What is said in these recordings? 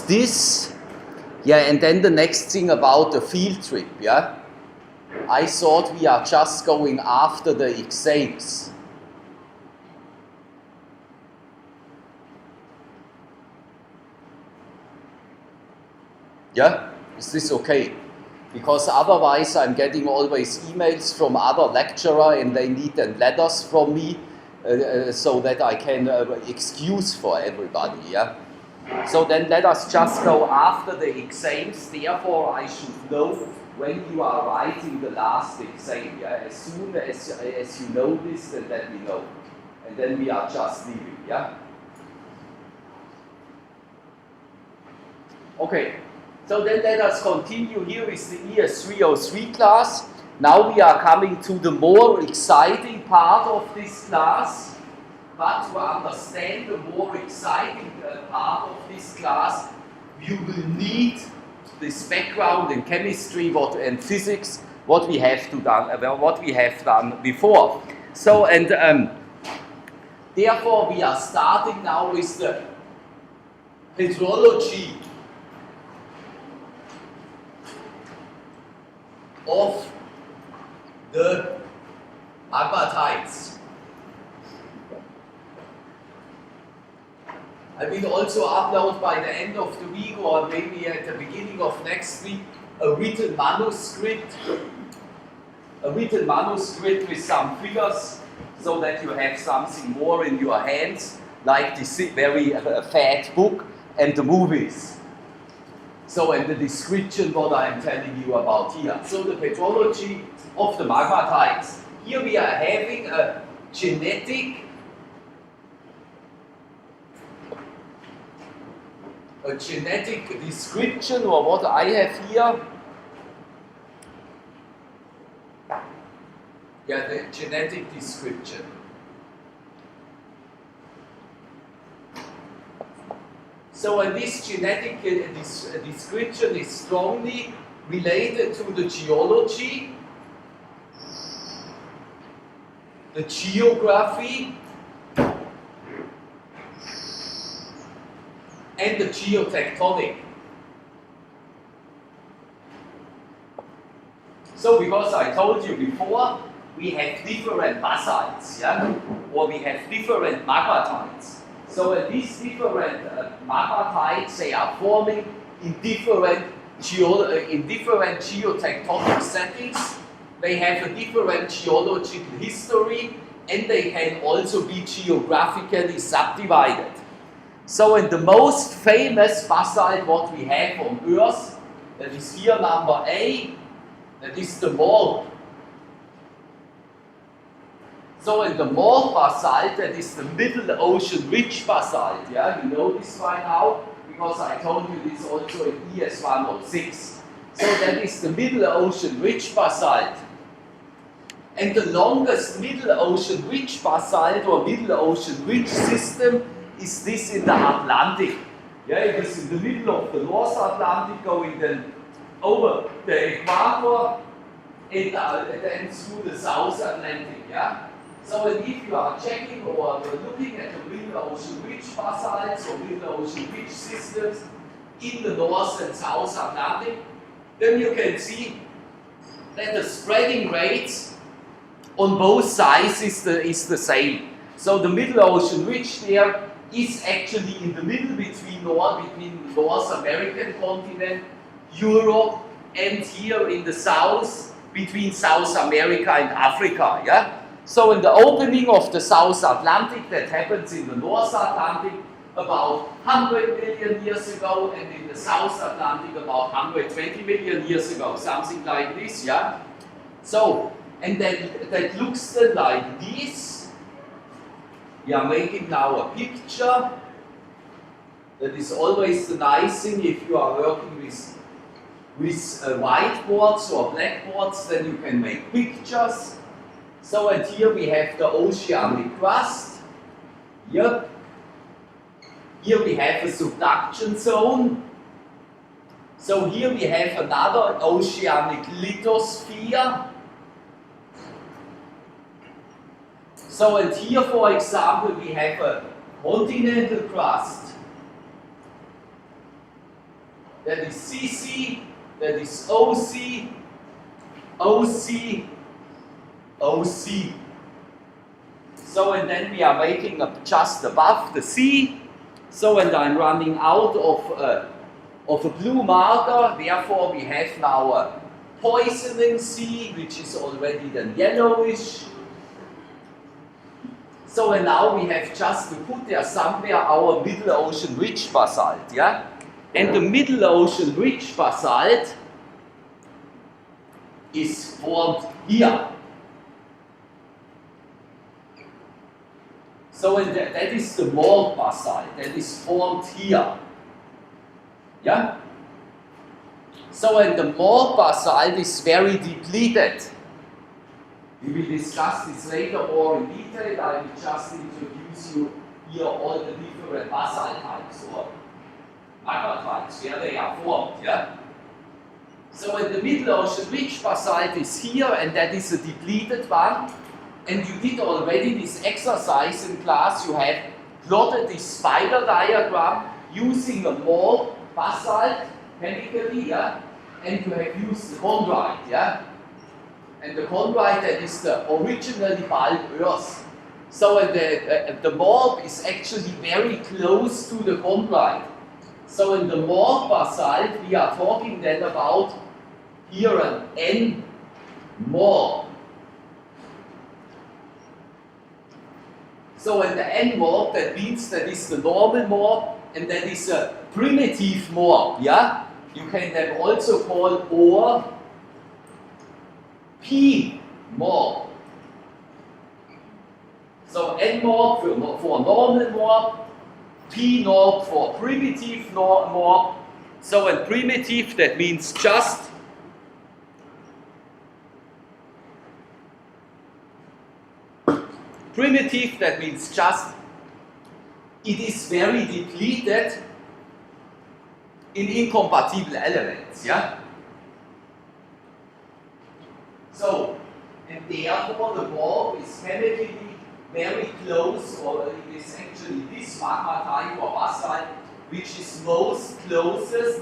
this. Yeah, and then the next thing about the field trip, yeah. I thought we are just going after the exams. Yeah, is this okay? Because otherwise I'm getting always emails from other lecturer and they need then letters from me so that I can excuse for everybody, yeah? So then let us just go after the exams, therefore I should know when you are writing the last exam, yeah? As soon as you know this, then let me know. And then we are just leaving, yeah? Okay. So then let us continue here with the ES303 class. Now we are coming to the more exciting part of this class. But to understand the more exciting part of this class, you will need this background in chemistry and physics, what we have done before. So and therefore we are starting now with the hydrology of the magmatites. I will also upload by the end of the week or maybe at the beginning of next week a written manuscript with some figures so that you have something more in your hands, like this very fat book and the movies. So, and the description what I am telling you about here. So, the petrology of the magmatites. Here we are having a genetic description, or what I have here. Yeah, the genetic description. So, and this genetic description is strongly related to the geology, the geography, and the geotectonic. So, because I told you before, we have different basalts, yeah, or we have different magmatites. So these different magmatites, they are forming in different geotectonic settings. They have a different geological history, and they can also be geographically subdivided. So, in the most famous basalt what we have on Earth, that is here number A, that is the mole. So, in the mole basalt, that is the Middle Ocean Ridge basalt. Yeah, you know this by now, because I told you this also in ES303. So, that is the Middle Ocean Ridge basalt. And the longest Middle Ocean Ridge basalt or Middle Ocean Ridge system is this in the Atlantic. Yeah, it is in the middle of the North Atlantic, going then over the equator and then through the South Atlantic. Yeah. So if you are checking or looking at the Middle Ocean Ridge basalts or Middle Ocean Ridge systems in the North and South Atlantic, then you can see that the spreading rates on both sides is the same. So the Middle Ocean Ridge there is actually in the middle between the North American continent, Europe, and here in the south between South America and Africa. Yeah. So in the opening of the South Atlantic, that happens in the North Atlantic about 100 million years ago, and in the South Atlantic about 120 million years ago, something like this. Yeah. So. And that looks then like this. We are making now a picture. That is always the nice thing if you are working with whiteboards or blackboards, then you can make pictures. So, and here we have the oceanic crust. Here we have a subduction zone. So here we have another oceanic lithosphere. So, and here, for example, we have a continental crust. that is CC, that is OC, OC, OC. So, and then we are making just above the C. So, and I'm running out of a blue marker, therefore we have now a poisoning C, which is already then yellowish. So, and now we have just to put there somewhere our middle ocean ridge basalt, yeah? And the middle ocean ridge basalt is formed here. So, and that is the mold basalt that is formed here. Yeah? So, and the mold basalt is very depleted. We will discuss this later more in detail. I will just introduce you here all the different basalt types or magma types, where they are formed. Yeah? So, in the middle ocean ridge basalt is here, and that is a depleted one. And you did already this exercise in class. You have plotted this spider diagram using a mold basalt chemically, yeah? And you have used the chondrite, yeah? And the chondrite, that is the originally bulk earth. So the mold is actually very close to the chondrite. So in the mold basalt, we are talking then about here an N mold. So in the N mold, that means that is the normal mold, and that is a primitive mold, yeah? You can then also call or P mold. So N mold for normal mold, P mold for primitive mold. So in primitive, that means just primitive, that means just it is very depleted in incompatible elements, yeah? So, and therefore the mold is chemically very close, or it is actually this magma type or basalt which is most closest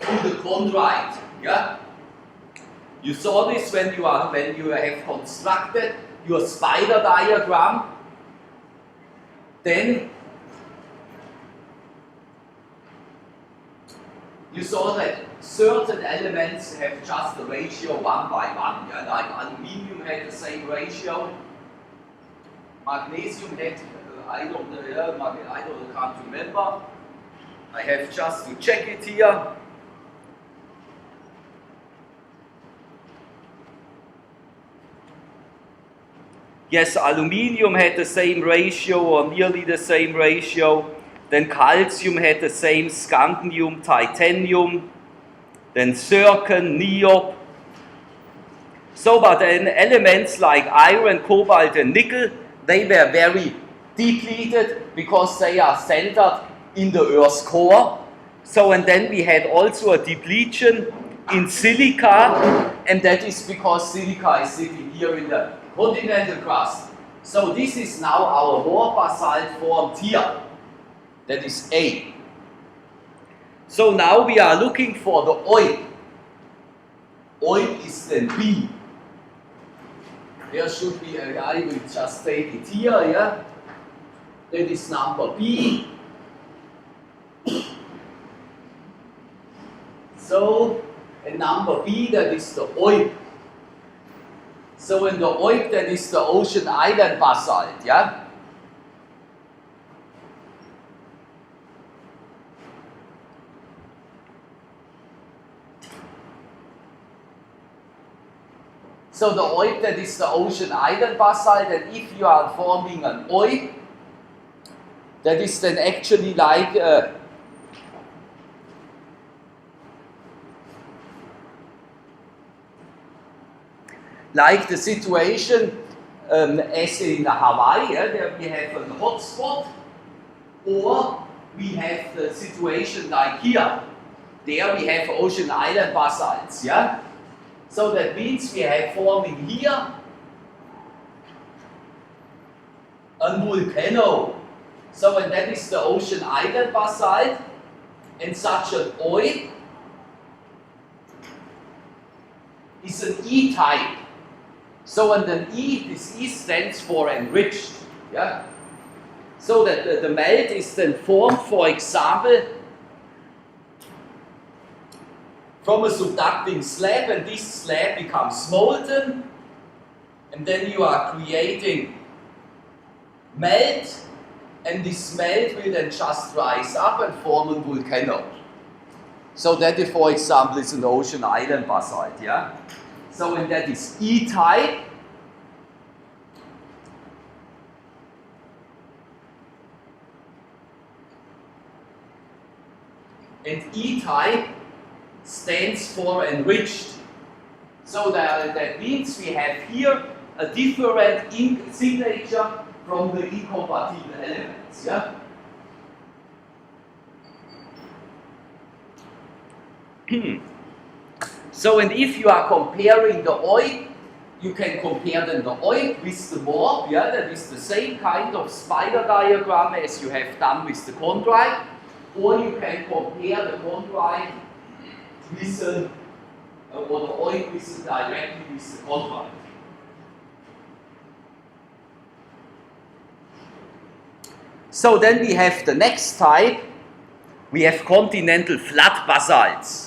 to the chondrite, yeah? You saw this when you have constructed your spider diagram. Then you saw that certain elements have just a ratio 1 by 1. Yeah? Like aluminium had the same ratio. Magnesium had, I can't remember. I have just to check it here. Yes, aluminium had the same ratio or nearly the same ratio. Then calcium had the same, scandium, titanium, then zircon, niob. So, but then elements like iron, cobalt and nickel, they were very depleted because they are centered in the Earth's core. So, and then we had also a depletion in silica, and that is because silica is sitting here in the continental crust. So this is now our mold basalt formed here. That is A. So now we are looking for the oil. Oil is then B. There should be a, I will just take it here, yeah? That is number B. So, and number B, that is the oil. So in the oil, that is the ocean island basalt, yeah? So the oil, that is the ocean island basalt, and if you are forming an oil, that is then actually like the situation as in Hawaii, there we have a hotspot, or we have the situation like here. There we have ocean island basalts, yeah? So that means we have forming here a volcano. So and that is the ocean island basalt, and such an oil It's an E-type. So and an E, this E stands for enriched. Yeah? So that the melt is then formed, for example, from a subducting slab, and this slab becomes molten, and then you are creating melt, and this melt will then just rise up and form a volcano. So that, for example, is an ocean island basalt. Yeah? So and that is E-type. And E-type stands for enriched. So that means we have here a different signature from the incompatible elements. Yeah? So, and if you are comparing the oil, you can compare then the oil with the warp. Yeah? That is the same kind of spider diagram as you have done with the chondrite. Or you can compare the chondrite with or the oil with directly with the chondrite. So then we have the next type. We have continental flat basalts.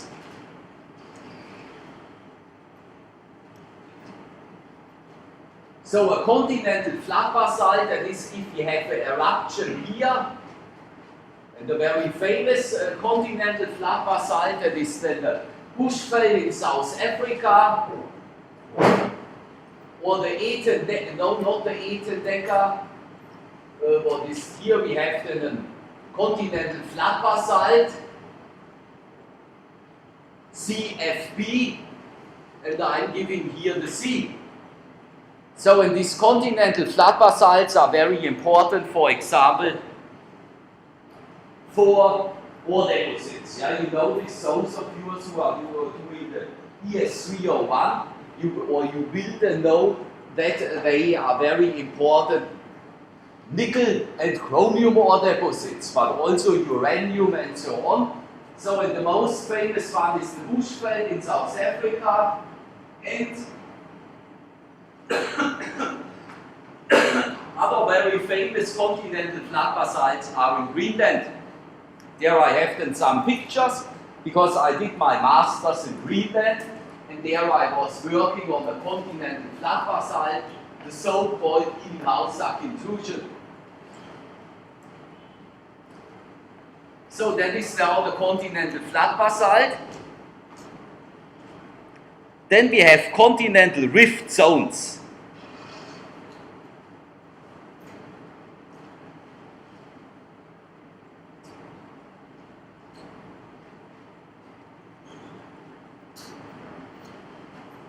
So a continental flat basalt, that is if you have an eruption here, and the very famous continental flat basalt, that is then the Bushveld in South Africa, or the Etendeka, no, not the Etendeka, what is here we have then a continental flat basalt, CFB, and I'm giving here the C. So, and these continental flat basalts are very important, for example, for ore deposits. Yeah, you know this, those of you who are doing the ES301, you will then know that they are very important nickel and chromium ore deposits, but also uranium and so on. So, and the most famous one is the Bushveld in South Africa, and other very famous continental flat basalts are in Greenland. There I have then some pictures, because I did my master's in Greenland, and there I was working on the continental flat basalt, the so-called in-house intrusion. So that is now the continental flat basalt. Then we have continental rift zones.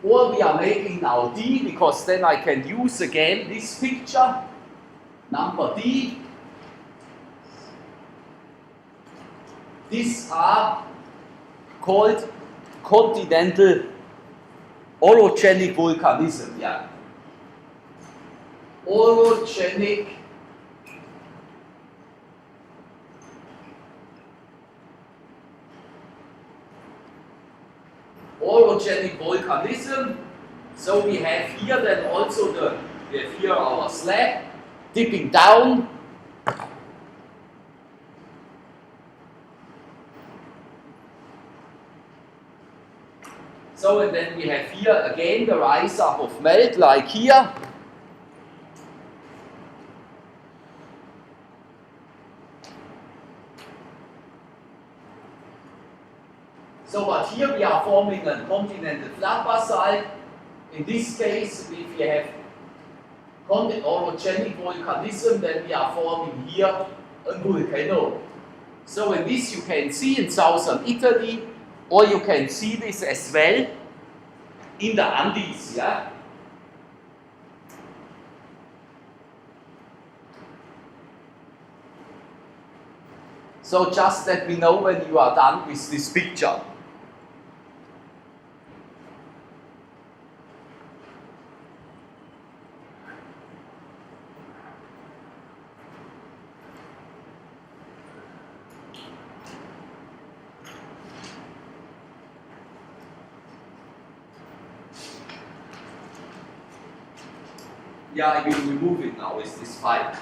Or we are making now D, because then I can use again this picture, number D. These are called continental orogenic volcanism. Yeah. Orogenic volcanism. So we have here then also we have here our slab dipping down. So and then we have here again the rise up of melt, like here. So, but here we are forming a continental flat basalt. In this case, if we have orogenic volcanism, then we are forming here a volcano. So, in this you can see in southern Italy, or you can see this as well in the Andes. Yeah? So, just let me know when you are done with this picture. Yeah, I will remove it now with this file.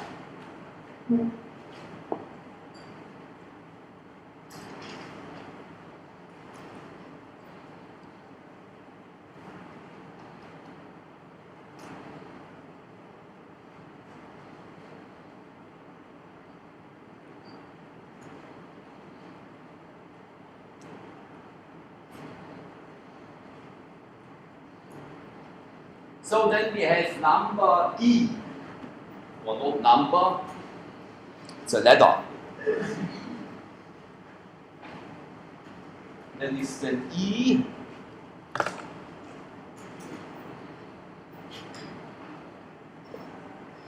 So then we have number E, or not number, it's a letter. Then is then E.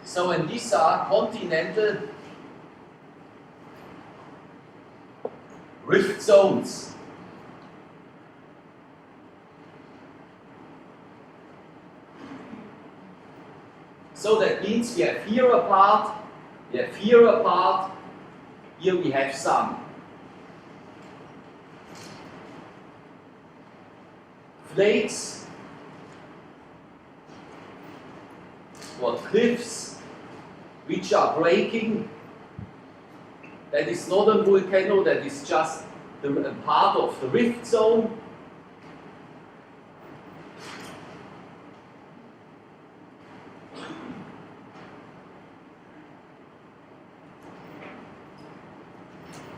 So and these are continental rift zones. So that means we have here a part, we have here a part, here we have some flakes or cliffs which are breaking. That is not a volcano, that is just a part of the rift zone.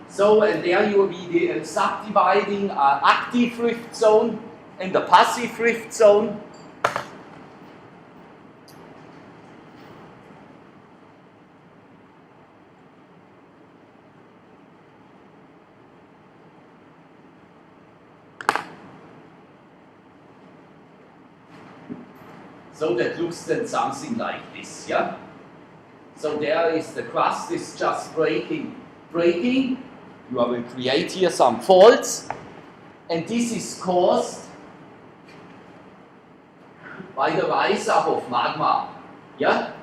So, and there you will be subdividing an active rift zone and a passive rift zone. So that looks then something like this, yeah? So there is the crust is just breaking. You will create here some faults, and this is caused by the rise up of magma. Yeah?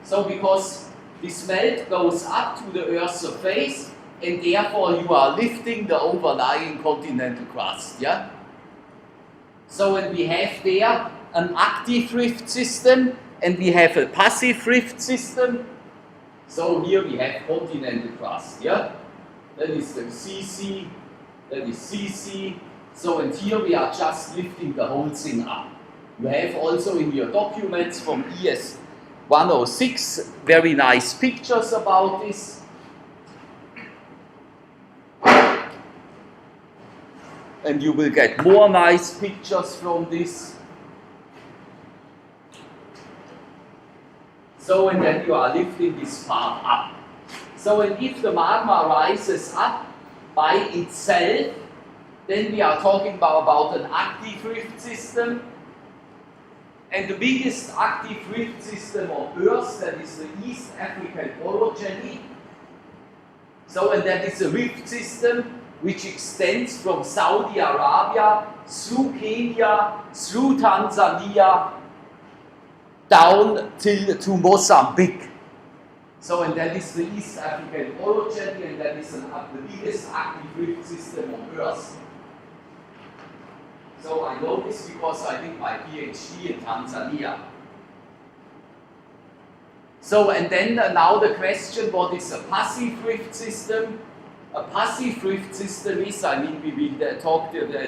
So because this melt goes up to the Earth's surface, and therefore you are lifting the overlying continental crust. Yeah? So when we have there an active rift system and we have a passive rift system, so here we have continental crust. Yeah? That is the CC, that is CC. So and here we are just lifting the whole thing up. You have also in your documents from ES303 very nice pictures about this. And you will get more nice pictures from this. So and then you are lifting this part up. So and if the magma rises up by itself, then we are talking about an active rift system. And the biggest active rift system on Earth, that is the East African orogeny. So and that is a rift system which extends from Saudi Arabia through Kenya, through Tanzania, down to Mozambique. So, and that is the East African orogeny, and that is the biggest active rift system on Earth. So I know this because I did my PhD in Tanzania. So, and then now the question, what is a passive rift system? A passive rift system is, I mean, we will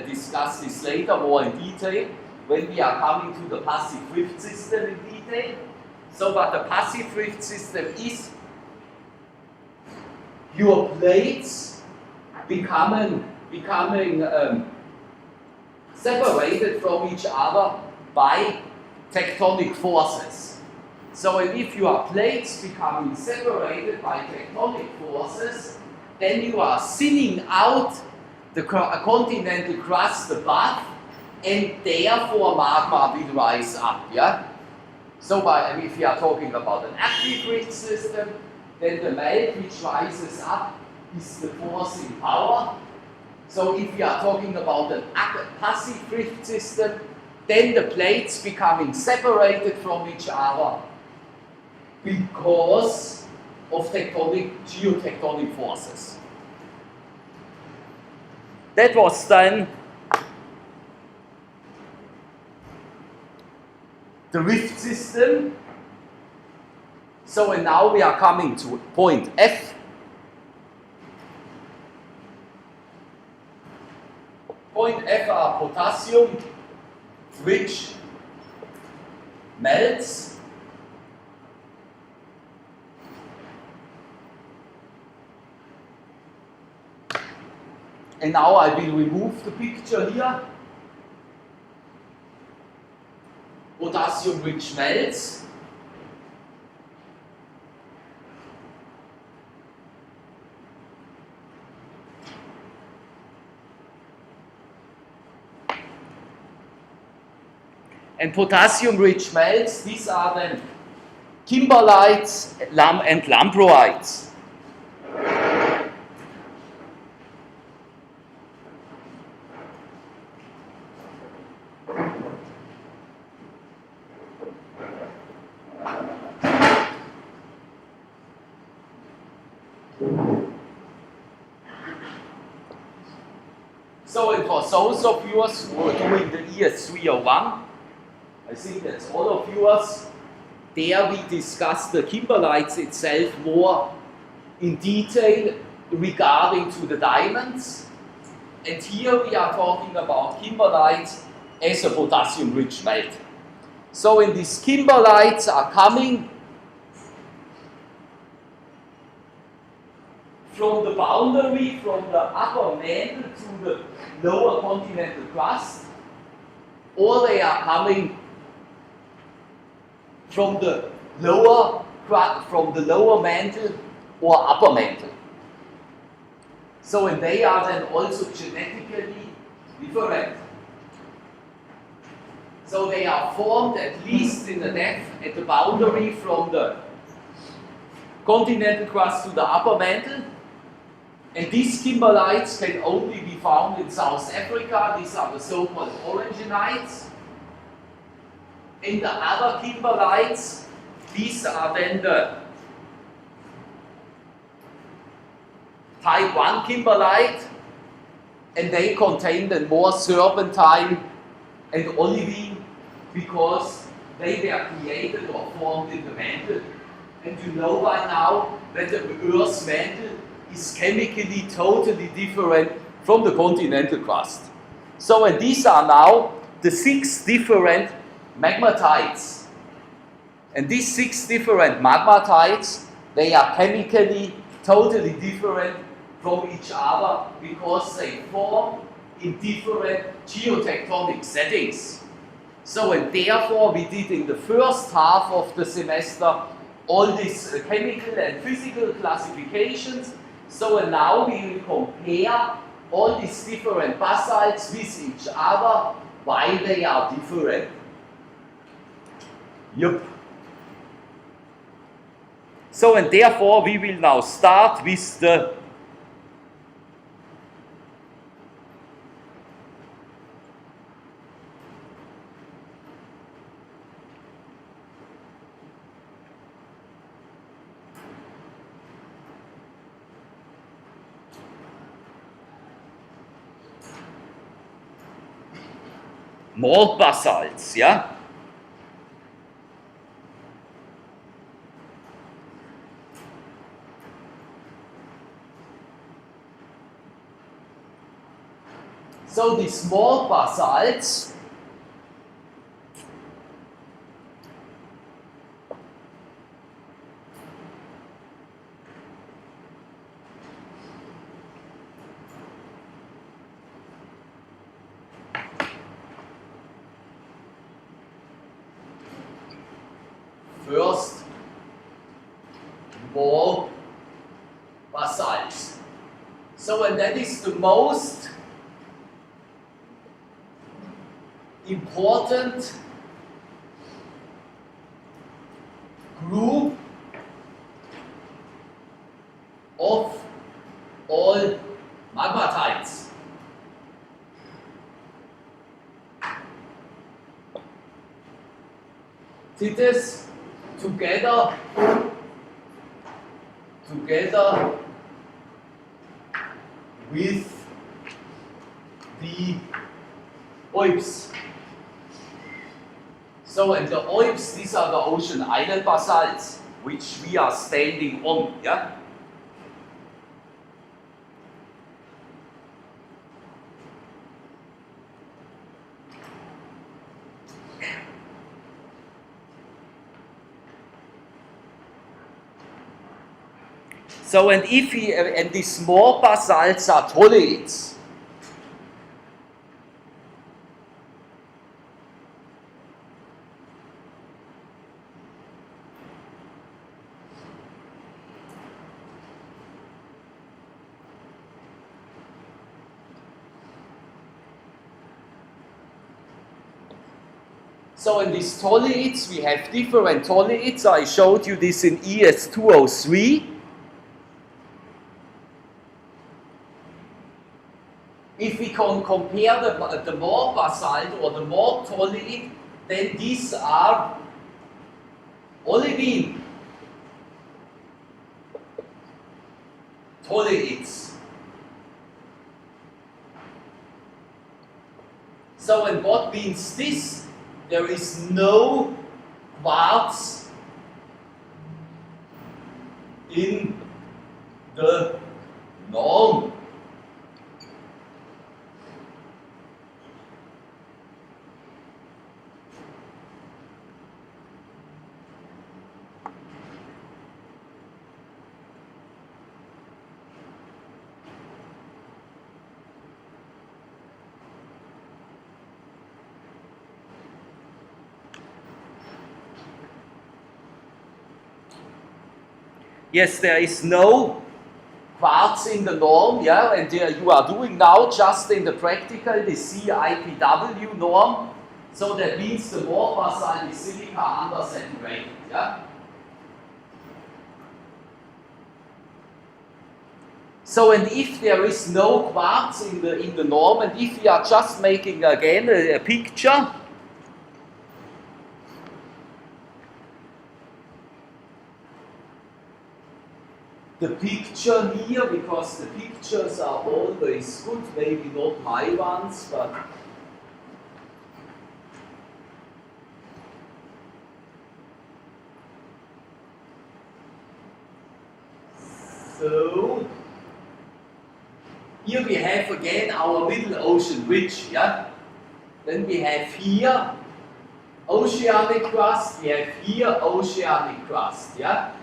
discuss this later more in detail when we are coming to the passive rift system in detail. So, but the passive rift system is your plates becoming separated from each other by tectonic forces. So, and if your plates becoming separated by tectonic forces, then you are thinning out the continental crust above, and therefore magma will rise up. Yeah. So, if you are talking about an active rift system, then the melt which rises up is the force in power. So, if you are talking about an passive rift system, then the plates becoming separated from each other because of geotectonic forces. That was then the rift system. So and now we are coming to point F. Point F are potassium-rich melts. And now I will remove the picture here. Potassium-rich melts. And potassium-rich melts, these are then kimberlites and lamproites. So, and for those of you who are doing the ES301, I think that's all of yours. There we discussed the kimberlites itself more in detail regarding to the diamonds. And here we are talking about kimberlites as a potassium-rich melt. So, and these kimberlites are coming from the boundary, from the upper mantle to the lower continental crust, or they are coming from the lower mantle or upper mantle. So, and they are then also genetically different. So they are formed at least in the depth at the boundary from the continental crust to the upper mantle. And these kimberlites can only be found in South Africa. These are the so-called orangenites. And the other kimberlites, these are then the type 1 kimberlite, and they contain then more serpentine and olivine because they were created or formed in the mantle. And you know by now that the Earth's mantle is chemically totally different from the continental crust. So, and these are now the 6 different magmatites. And these 6 different magmatites, they are chemically totally different from each other because they form in different geotectonic settings. So, and therefore we did in the first half of the semester all these chemical and physical classifications. So, and now we will compare all these different basalts with each other, why they are different. Yep. So, and therefore we will now start with the malt basalts, yeah? So these malt basalts first malt basalts. So, and that is the most important group of all magmatites. It is together with the oibs. So, and the oibs, these are the ocean island basalts. which we are standing on. Yeah? So, and if we, and these more basalts are tholaids. So in these tholaids, we have different tholaids. I showed you this in ES303. If we can compare the more basalt or the more tholate, then these are olivine tholaids. So, and what means this? There is no quartz in the norm. Yes, there is no quartz in the norm, yeah, and you are doing now just in the practical the CIPW norm, so that means the more basalt is silica undersaturated, yeah. So, and if there is no quartz in the norm, and if we are just making again a picture, the picture here, because the pictures are always good, maybe not my ones, but so here we have again our middle ocean ridge, yeah? Then we have here oceanic crust, we have here oceanic crust, yeah?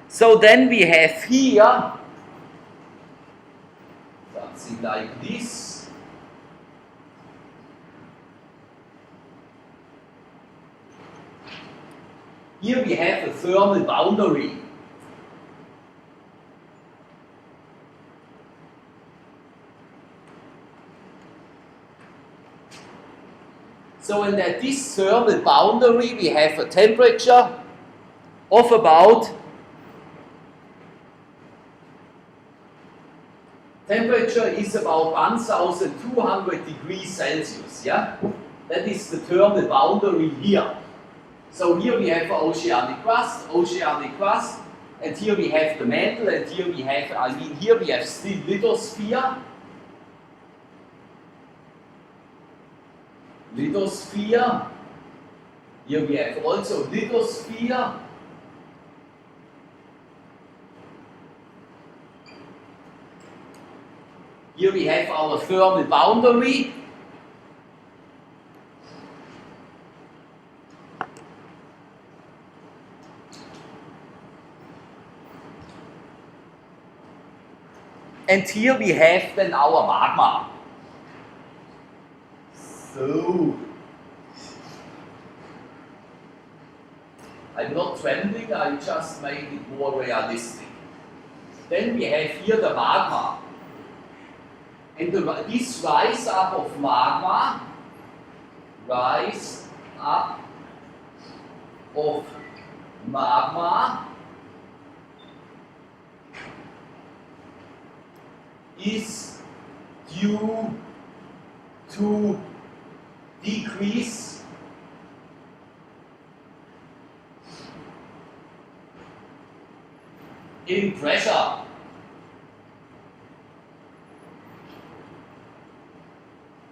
So then we have here something like this. Here we have a thermal boundary. So, and at this thermal boundary we have a temperature of about temperature is about 1200 degrees Celsius, yeah? That is the thermal boundary here. So here we have oceanic crust, and here we have the mantle, and here we have, here we have still lithosphere. Lithosphere. Here we have also lithosphere. Here we have our thermal boundary. And here we have then our magma. So, I'm not trembling, I just made it more realistic. Then we have here the magma. And this rise up of magma, is due to decrease in pressure.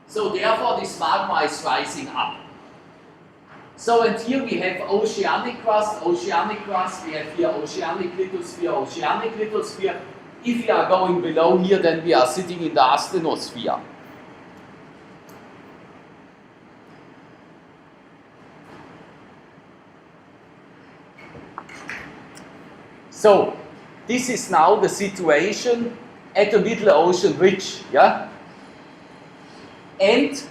So therefore this magma is rising up. So, and here we have oceanic crust, we have here oceanic lithosphere. If we are going below here, then we are sitting in the asthenosphere. So, this is now the situation at the middle ocean ridge, yeah? And,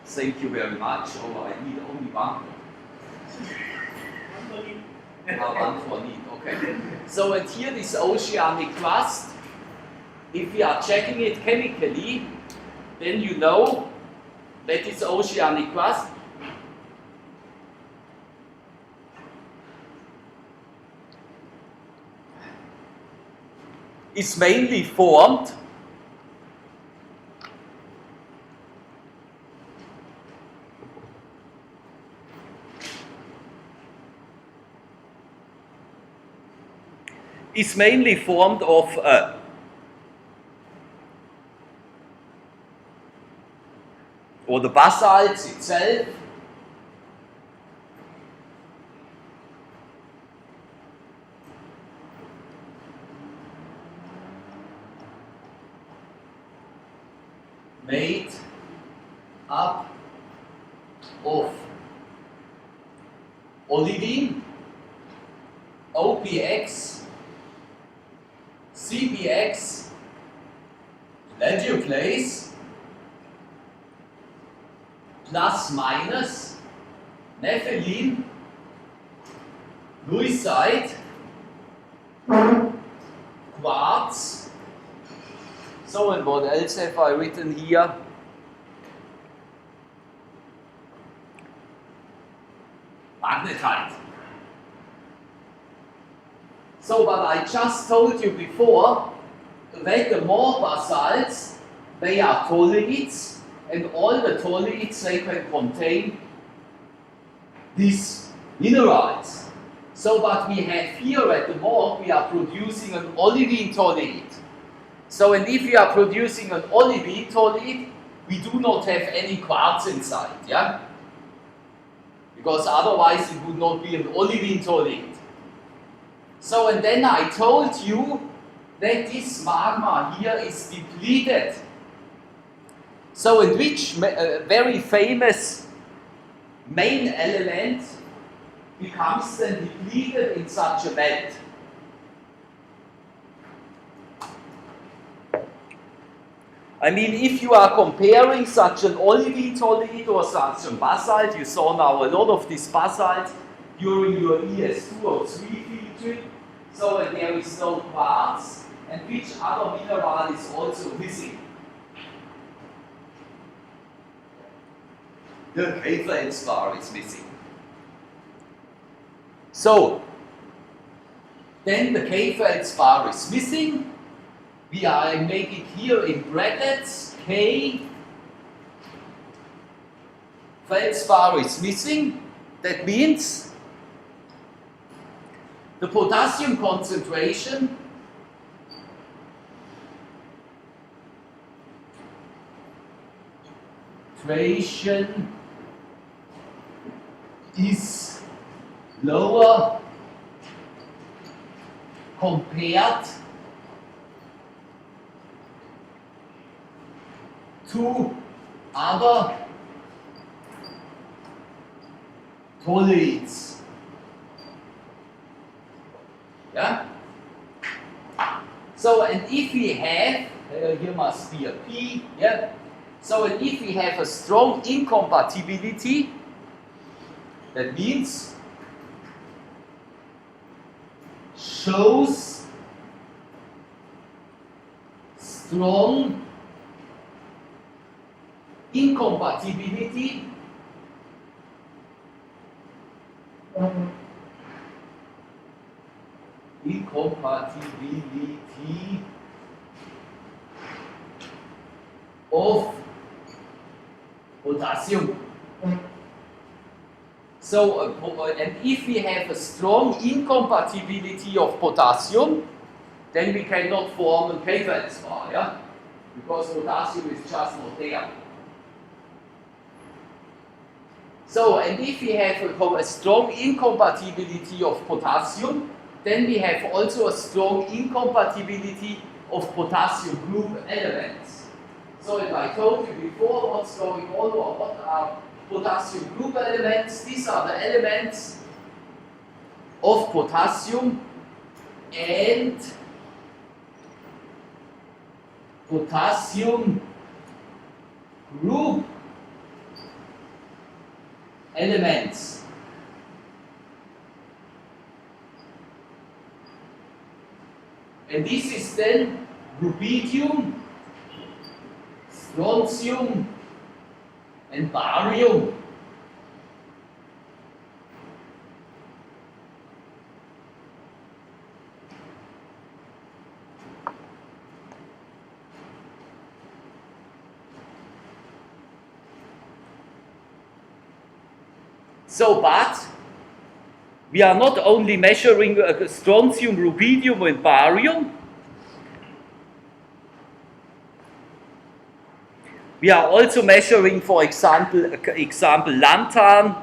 thank you very much. Oh, I need only one. One for need, okay. So, and here this oceanic crust, if we are checking it chemically, then you know that this oceanic crust is mainly formed of or the basalts itself made up of olivine, OPX, CPX, plagioclase, plus minus nepheline, leucite, quartz. So, and what else have I written here? Magnetite. So, but I just told you before that the more basalts, they are toluids, and all the toluids, they can contain these minerals. So, but we have here at the morgue, we are producing an olivine toluid. So, and if we are producing an olivine toluid, we do not have any quartz inside, yeah? Because otherwise it would not be an olivine toluid. So, and then I told you that this magma here is depleted. So, in which very famous main element becomes then depleted in such a belt? I mean, if you are comparing such an olivine toluid or such a basalt, you saw now a lot of this basalt during your ES303 field trip, so that there is no quartz, and which other mineral is also missing? The K-feldspar is missing. So, then the K-feldspar is missing. I make it here in brackets, K, feldspar is missing. That means the potassium concentration is lower compared to other toluids. Yeah? So, and if we have, here must be a P, yeah? So, and if we have a strong incompatibility, that means shows strong incompatibility of potassium. So, and if we have a strong incompatibility of potassium, then we cannot form a K-feldspar, yeah? Because potassium is just not there. So, and if we have a strong incompatibility of potassium, then we have also a strong incompatibility of potassium group elements. So, if I told you before what's going on or what are potassium group elements, these are the elements of potassium and potassium group elements. And this is then rubidium, strontium, and barium. So, but we are not only measuring strontium, rubidium, and barium. We are also measuring, for example, lanthan,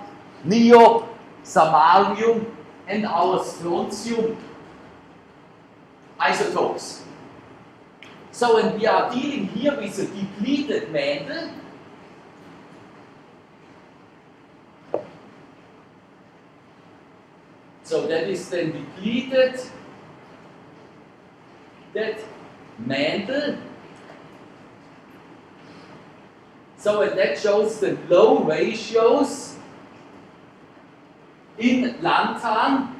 niob, samarium, and our strontium isotopes. So, and we are dealing here with a depleted mantle. So that is then depleted, that mantle. So and that shows the low ratios in lanthan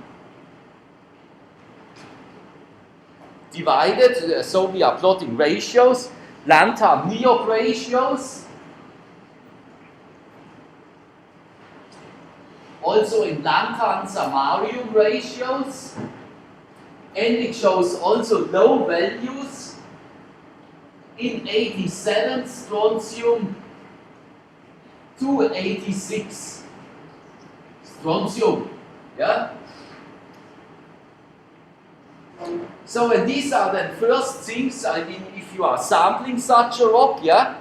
divided, so we are plotting ratios, lanthan niob ratios. Also in lanthan samarium ratios, and it shows also low values in 87 strontium to 86 strontium. Yeah? So, and these are the first things, I mean, if you are sampling such a rock, yeah,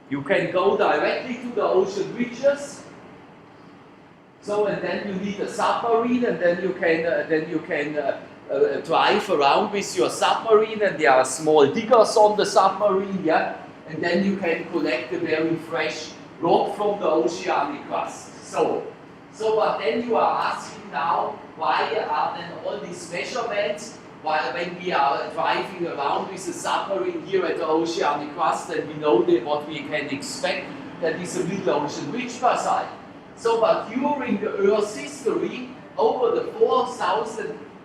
you can go directly to the ocean ridges. So, and then you need a submarine, and then you can drive around with your submarine, and there are small diggers on the submarine, yeah, and then you can collect a very fresh rock from the oceanic crust. So, but then you are asking now, why are then all these measurements? While when we are driving around with a submarine here at the oceanic crust, and we know that what we can expect, that is a middle ocean ridge basalt. So, but during the Earth's history, over the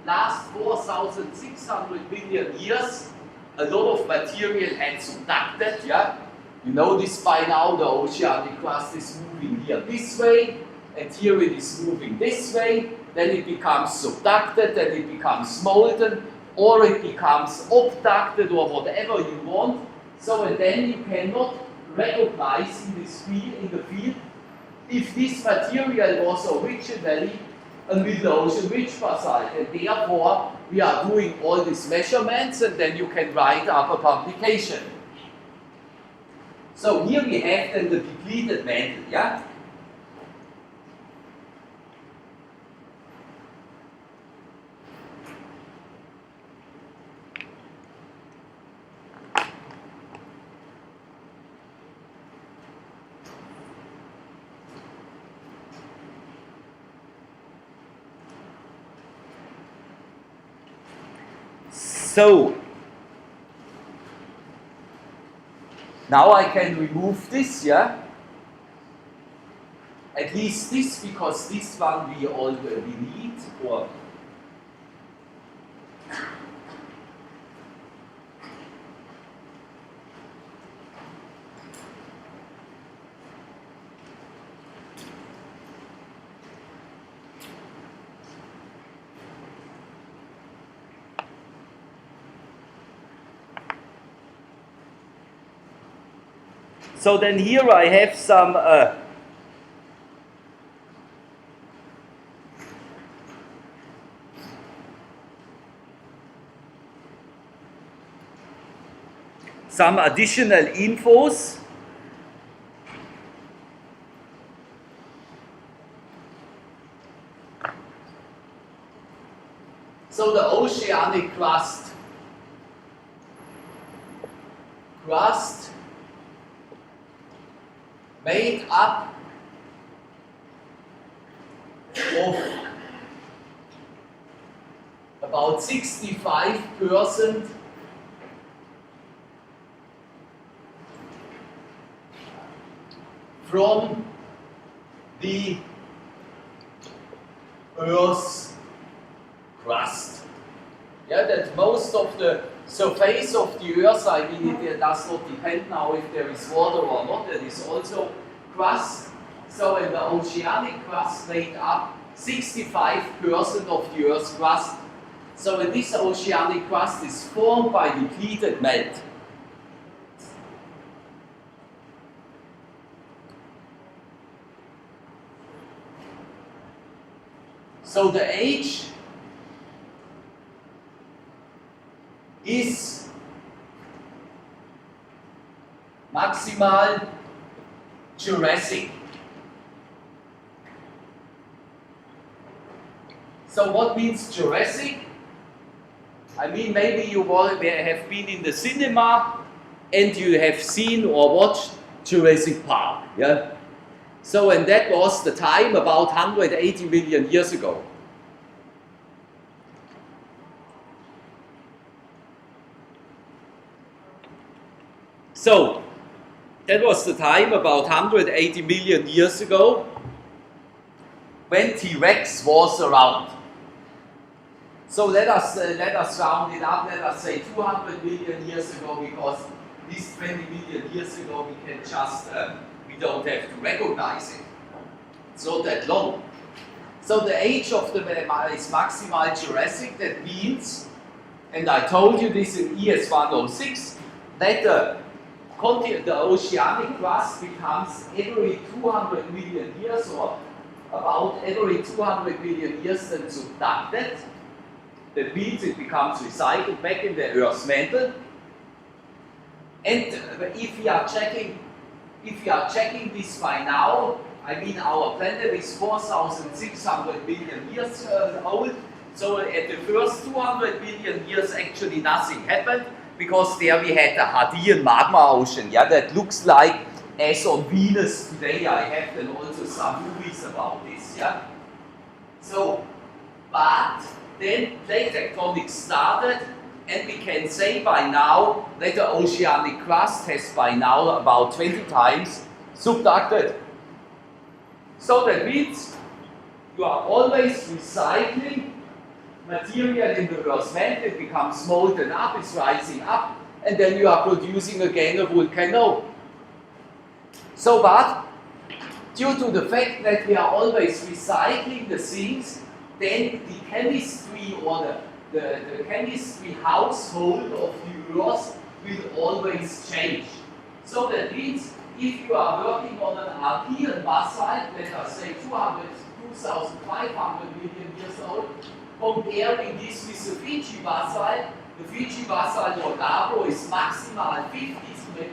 last 4,600 million years, a lot of material had subducted, yeah? You know this by now, the oceanic crust is moving here this way, and here it is moving this way, then it becomes subducted, then it becomes molten, or it becomes abducted, or whatever you want. So, and then you cannot recognize in the field, if this material was originally a middle ocean ridge basalt, and therefore we are doing all these measurements, and then you can write up a publication. So here we have then the depleted mantle, yeah? So, now I can remove this, yeah? At least this, because this one we already need, or so then here I have some additional infos. crust made up of about 65% from the Earth's crust. Yeah, that most of the surface of the Earth, I mean, it does not depend now if there is water or not, there is also crust. So, in the oceanic crust made up 65% of the Earth's crust. So, this oceanic crust is formed by depleted melt. So, the age is maximal Jurassic. So what means Jurassic? I mean, maybe you have been in the cinema and you have seen or watched Jurassic Park, yeah? So, and that was the time about 180 million years ago. So, that was the time about 180 million years ago when T-Rex was around. So let us round it up, let us say 200 million years ago, because this 20 million years ago we can just, we don't have to recognize it. It's not that long. So the age of the is maximal Jurassic, that means, and I told you this in ES303, that the oceanic crust becomes every 200 million years, or about every 200 million years, then subducted. That means it becomes recycled back in the Earth's mantle. And if we are checking this by now, I mean our planet is 4,600 million years old. So at the first 200 million years, actually nothing happened, because there we had the Hadean magma ocean, yeah, that looks like as on Venus today. I have then also some movies about this, yeah. So, but then plate tectonics started, and we can say by now that the oceanic crust has by now about 20 times subducted. So that means you are always recycling material in the Earth's mantle. It becomes molten up, it's rising up, and then you are producing again a volcano. So, but due to the fact that we are always recycling the things, then the chemistry or the chemistry household of the Earth will always change. So that means if you are working on an Archean basalt, let us say 2,500 million years old, comparing this with the Fiji basalt or Gabro is maximal 50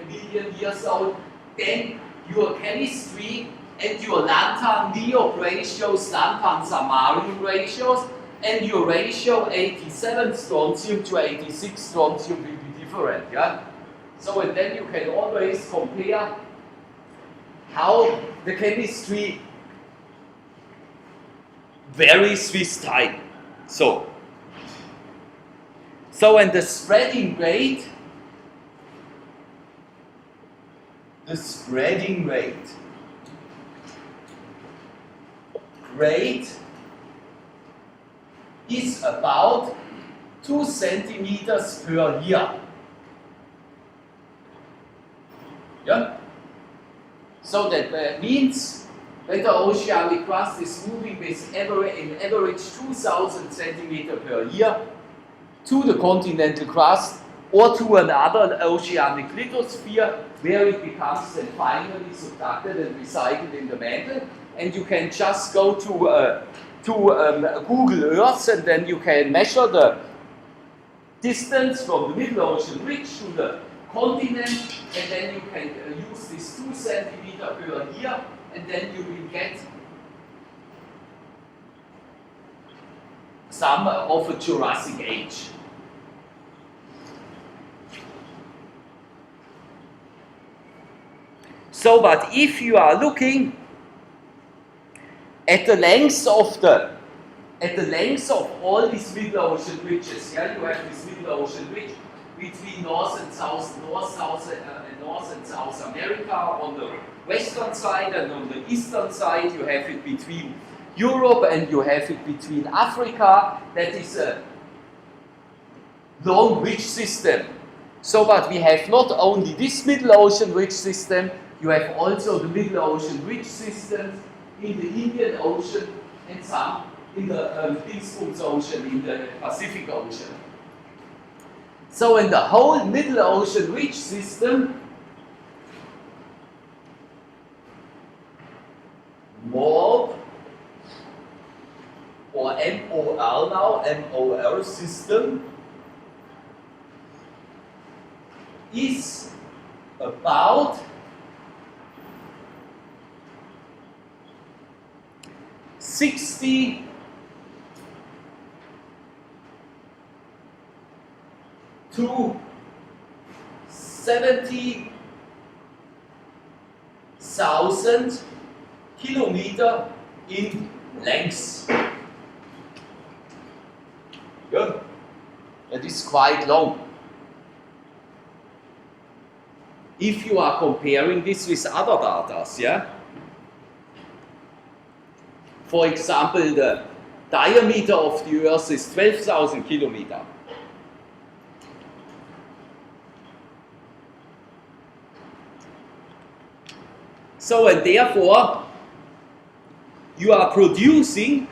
million years old, then your chemistry and your lanthan-neop ratios, lanthan-samarium ratios, and your ratio 87 strontium to 86 strontium will be different, yeah? So, and then you can always compare how the chemistry varies with time. So and the spreading rate is about 2 centimeters per year. Yeah? So that means that the oceanic crust is moving with in average 2,000 centimeters per year to the continental crust or to another oceanic lithosphere, where it becomes then finally subducted and recycled in the mantle. And you can just go to Google Earth, and then you can measure the distance from the middle ocean ridge to the continent, and then you can use this 2 centimeters per year, and then you will get some of a Jurassic age. So, but if you are looking at the length of all these middle ocean ridges, yeah, you have this middle ocean ridge between North and South America on the western side, and on the eastern side you have it between Europe and you have it between Africa. That is a long ridge system. So, but we have not only this middle ocean ridge system, you have also the middle ocean ridge systems in the Indian Ocean and some in the Dingsbums Ocean, in the Pacific Ocean. So in the whole middle ocean ridge system, MOL, or MOL now, MOL system, is about 60 to 70,000 kilometers in length. Yeah, that is quite long. If you are comparing this with other data, yeah? For example, the diameter of the Earth is 12,000 kilometers. So, and therefore, you are producing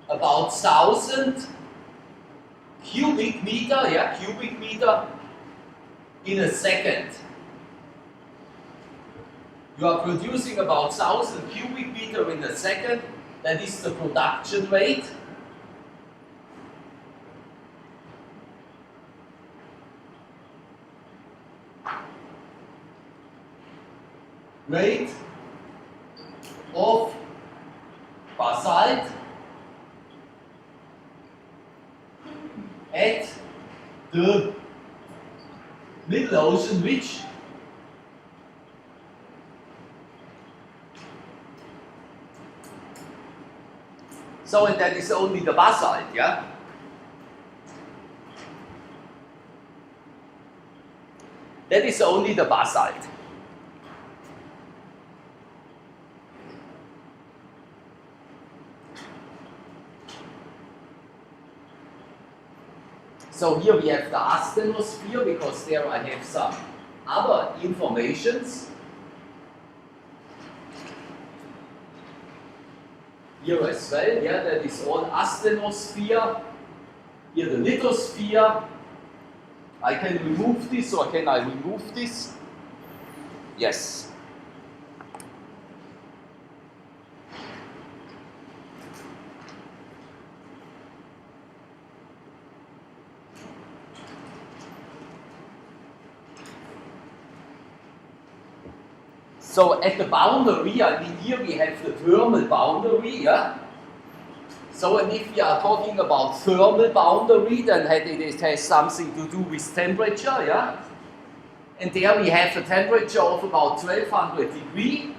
about 1,000 cubic meter, yeah, cubic meter in a second. You are producing about 1,000 cubic meter in a second. That is the production rate. Rate of basalt at the middle ocean ridge. So, and that is only the basalt, yeah? That is only the basalt. So here we have the asthenosphere, because there I have some other informations. Here as well, yeah, that is all asthenosphere. Here the lithosphere. I can remove this, or can I remove this? Yes. So at the boundary, I mean, here we have the thermal boundary, yeah? So, and if we are talking about thermal boundary, then it has something to do with temperature, yeah? And there we have a temperature of about 1200 degrees.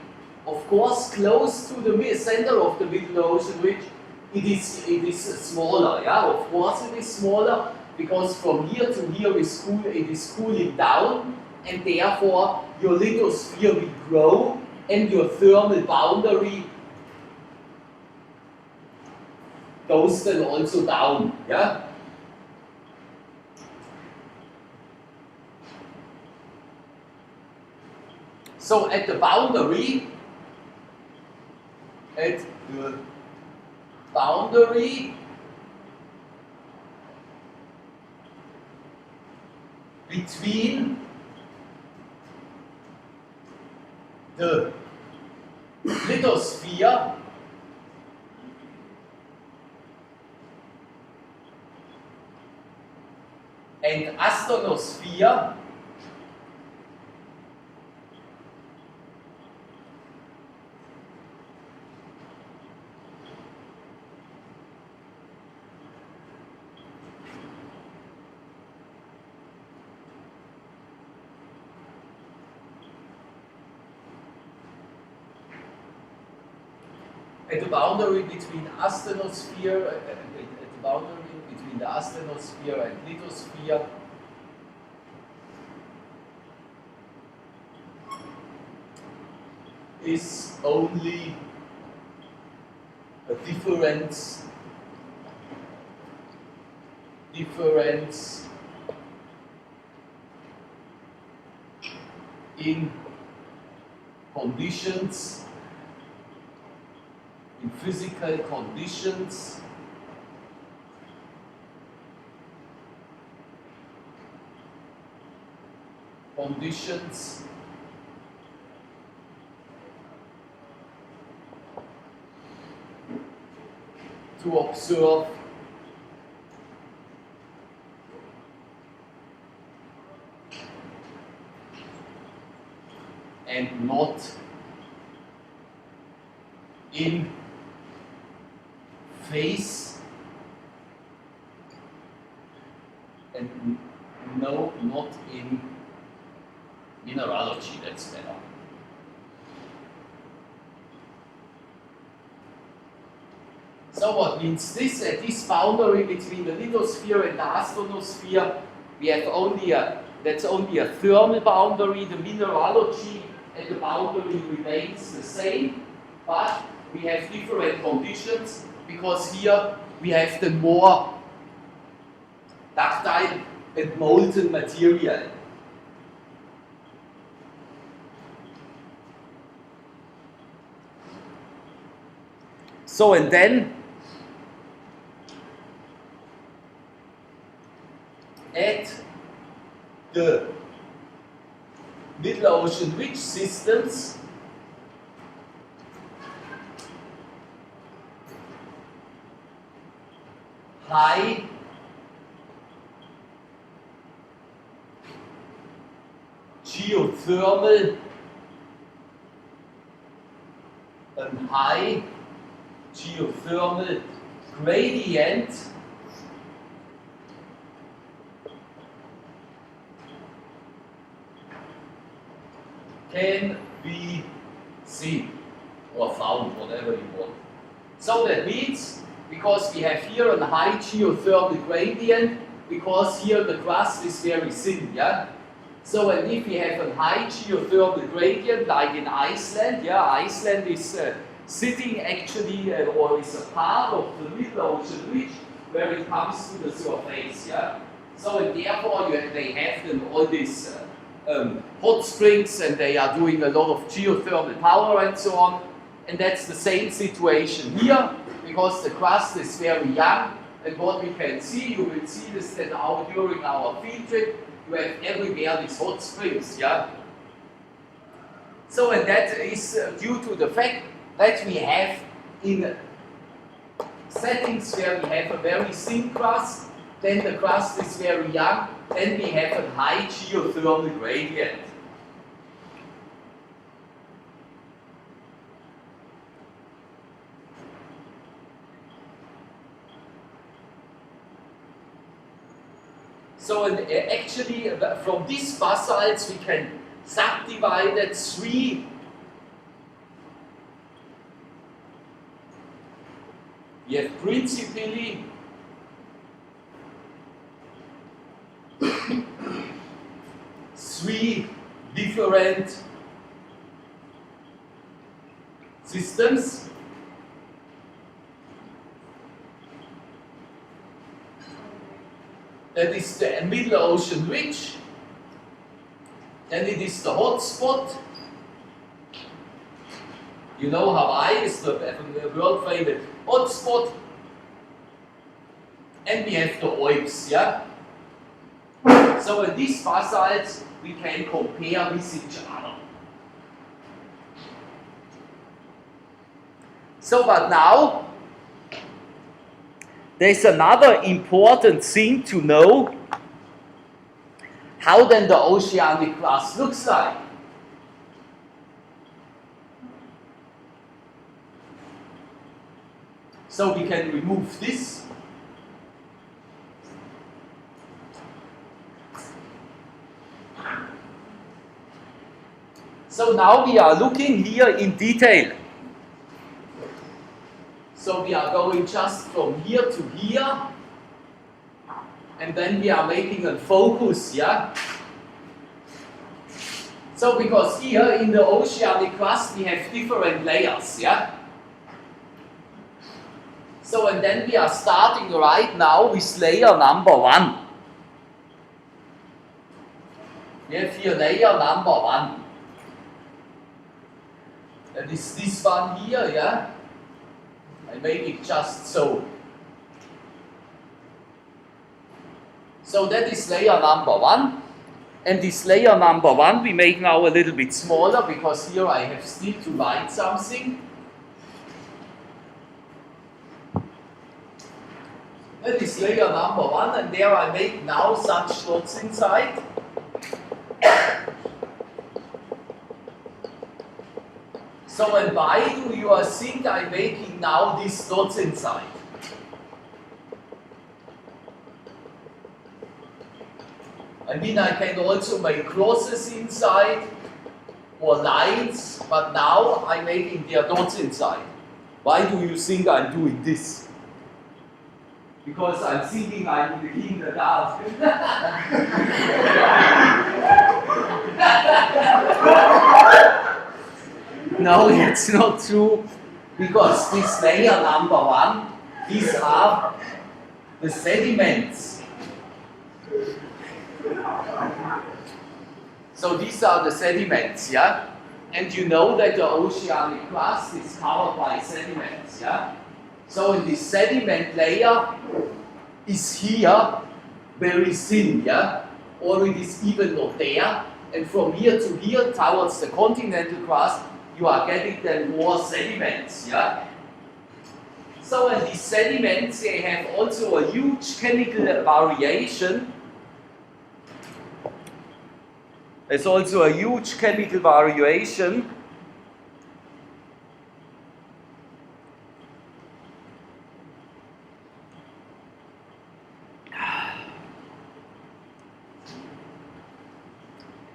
Of course, close to the center of the middle ocean ridge, it is smaller, yeah? Of course it is smaller, because from here to here it is cooling down, and therefore your lithosphere will grow and your thermal boundary goes then also down, yeah? So at the boundary, between the lithosphere and asthenosphere, at the boundary between asthenosphere, at the boundary between the asthenosphere and lithosphere, is only a difference in conditions, in physical conditions, to observe and not in phase, and no, not in mineralogy. That's better. So what means this? At this boundary between the lithosphere and the asthenosphere, we have only that's only a thermal boundary. The mineralogy at the boundary remains the same, but we have different conditions because here we have the more ductile and molten material. So, and then at the middle ocean ridge systems, high geothermal and high geothermal gradient can be seen or found, whatever you want. So that means, because we have here a high geothermal gradient, because here the crust is very thin, yeah? So, and if we have a high geothermal gradient, like in Iceland, yeah, Iceland is sitting actually, or is a part of the middle ocean ridge where it comes to the surface, yeah? So, and therefore they have then all these hot springs, and they are doing a lot of geothermal power and so on. And that's the same situation here, because the crust is very young, and what we can see, you will see this then out during our field trip, you have everywhere these hot springs, yeah? So, and that is due to the fact that we have in settings where we have a very thin crust, then the crust is very young, then we have a high geothermal gradient. So actually, from these basalts we can subdivide it three. We have principally three different systems. That is the middle ocean ridge, then it is the hot spot. You know Hawaii is the world famous hot spot, and we have the Alps, yeah? So in these basalts we can compare with each other. So, but now there's another important thing to know, how then the oceanic crust looks like. So we can remove this. So now we are looking here in detail. So we are going just from here to here, and then we are making a focus, yeah? So because here in the oceanic crust we have different layers, yeah? So and then we are starting right now with layer number 1. We have here layer number 1. That is this one here, yeah? I make it just so. So that is layer number 1. And this layer number 1 we make now a little bit smaller because here I have still to write something. That is layer number 1, and there I make now such dots inside. So and why do you think I'm making now these dots inside? I mean, I can also make crosses inside or lines, but now I'm making their dots inside. Why do you think I'm doing this? Because I'm thinking I'm the kindergarten. No, it's not true, because this layer number 1, these are the sediments. So these are the sediments, yeah? And you know that the oceanic crust is covered by sediments, yeah? So in this sediment layer is here very thin, yeah? Or it is even not there. And from here to here towards the continental crust, you are getting then more sediments, yeah? So in these sediments, they have also a huge chemical variation. There's also a huge chemical variation.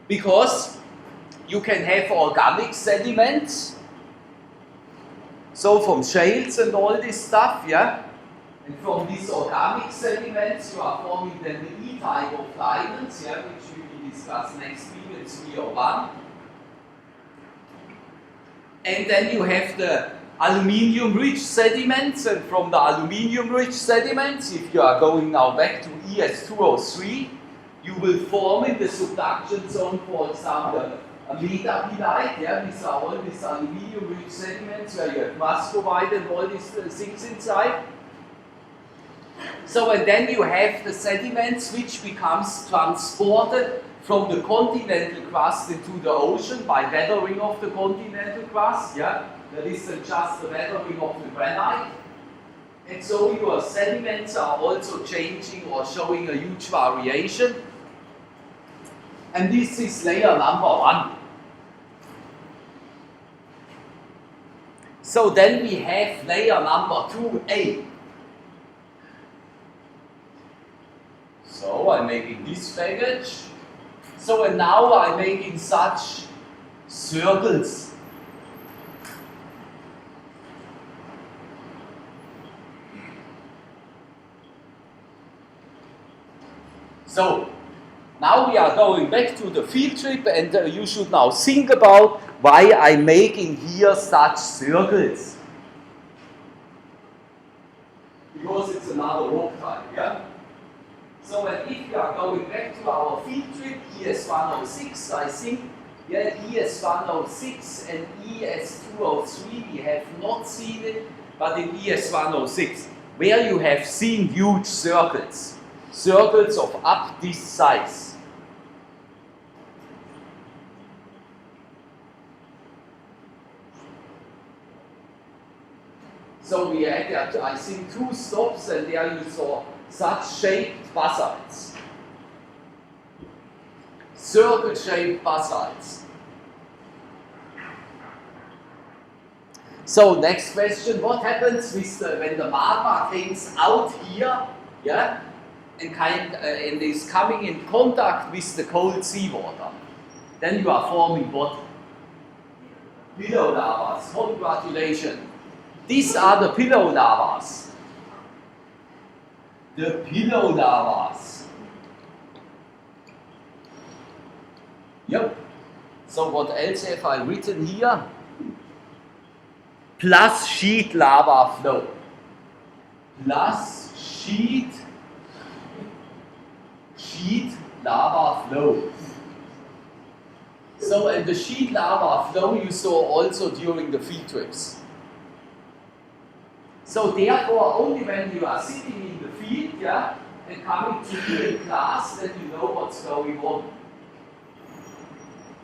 Because you can have organic sediments, so from shales and all this stuff, yeah? And from these organic sediments, you are forming then the E-type of diamonds, yeah, which we will discuss next week in 301. And then you have the aluminium-rich sediments, and from the aluminium-rich sediments, if you are going now back to ES303, you will form in the subduction zone, for example, a metapelite, yeah, these are all these aluminium-rich sediments where you have muscovite and all these things inside. So, and then you have the sediments which becomes transported from the continental crust into the ocean by weathering of the continental crust, yeah, that is just the weathering of the granite. And so your sediments are also changing or showing a huge variation. And this is layer number 1. So then we have layer number 2A. So I'm making this package. So and now I'm making such circles. So now we are going back to the field trip, and you should now think about why I'm making here such circles. Because it's another rock type, yeah? So and if we are going back to our field trip, ES106, I think, yeah, ES106 and ES203, we have not seen it, but in ES106, where you have seen huge circles. Circles of up this size. So we had, I think, 2 stops, and there you saw such shaped basalts. Circle-shaped basalts. So next question, what happens with when the magma comes out here, yeah, and is coming in contact with the cold seawater? Then you are forming what? Willow lavas. Congratulations. These are the pillow lavas. The pillow lavas. Yep. So what else have I written here? Plus sheet lava flow. Plus sheet lava flow. So, and the sheet lava flow you saw also during the field trips. So therefore, only when you are sitting in the field, yeah, and coming to you in class, then you know what's going on.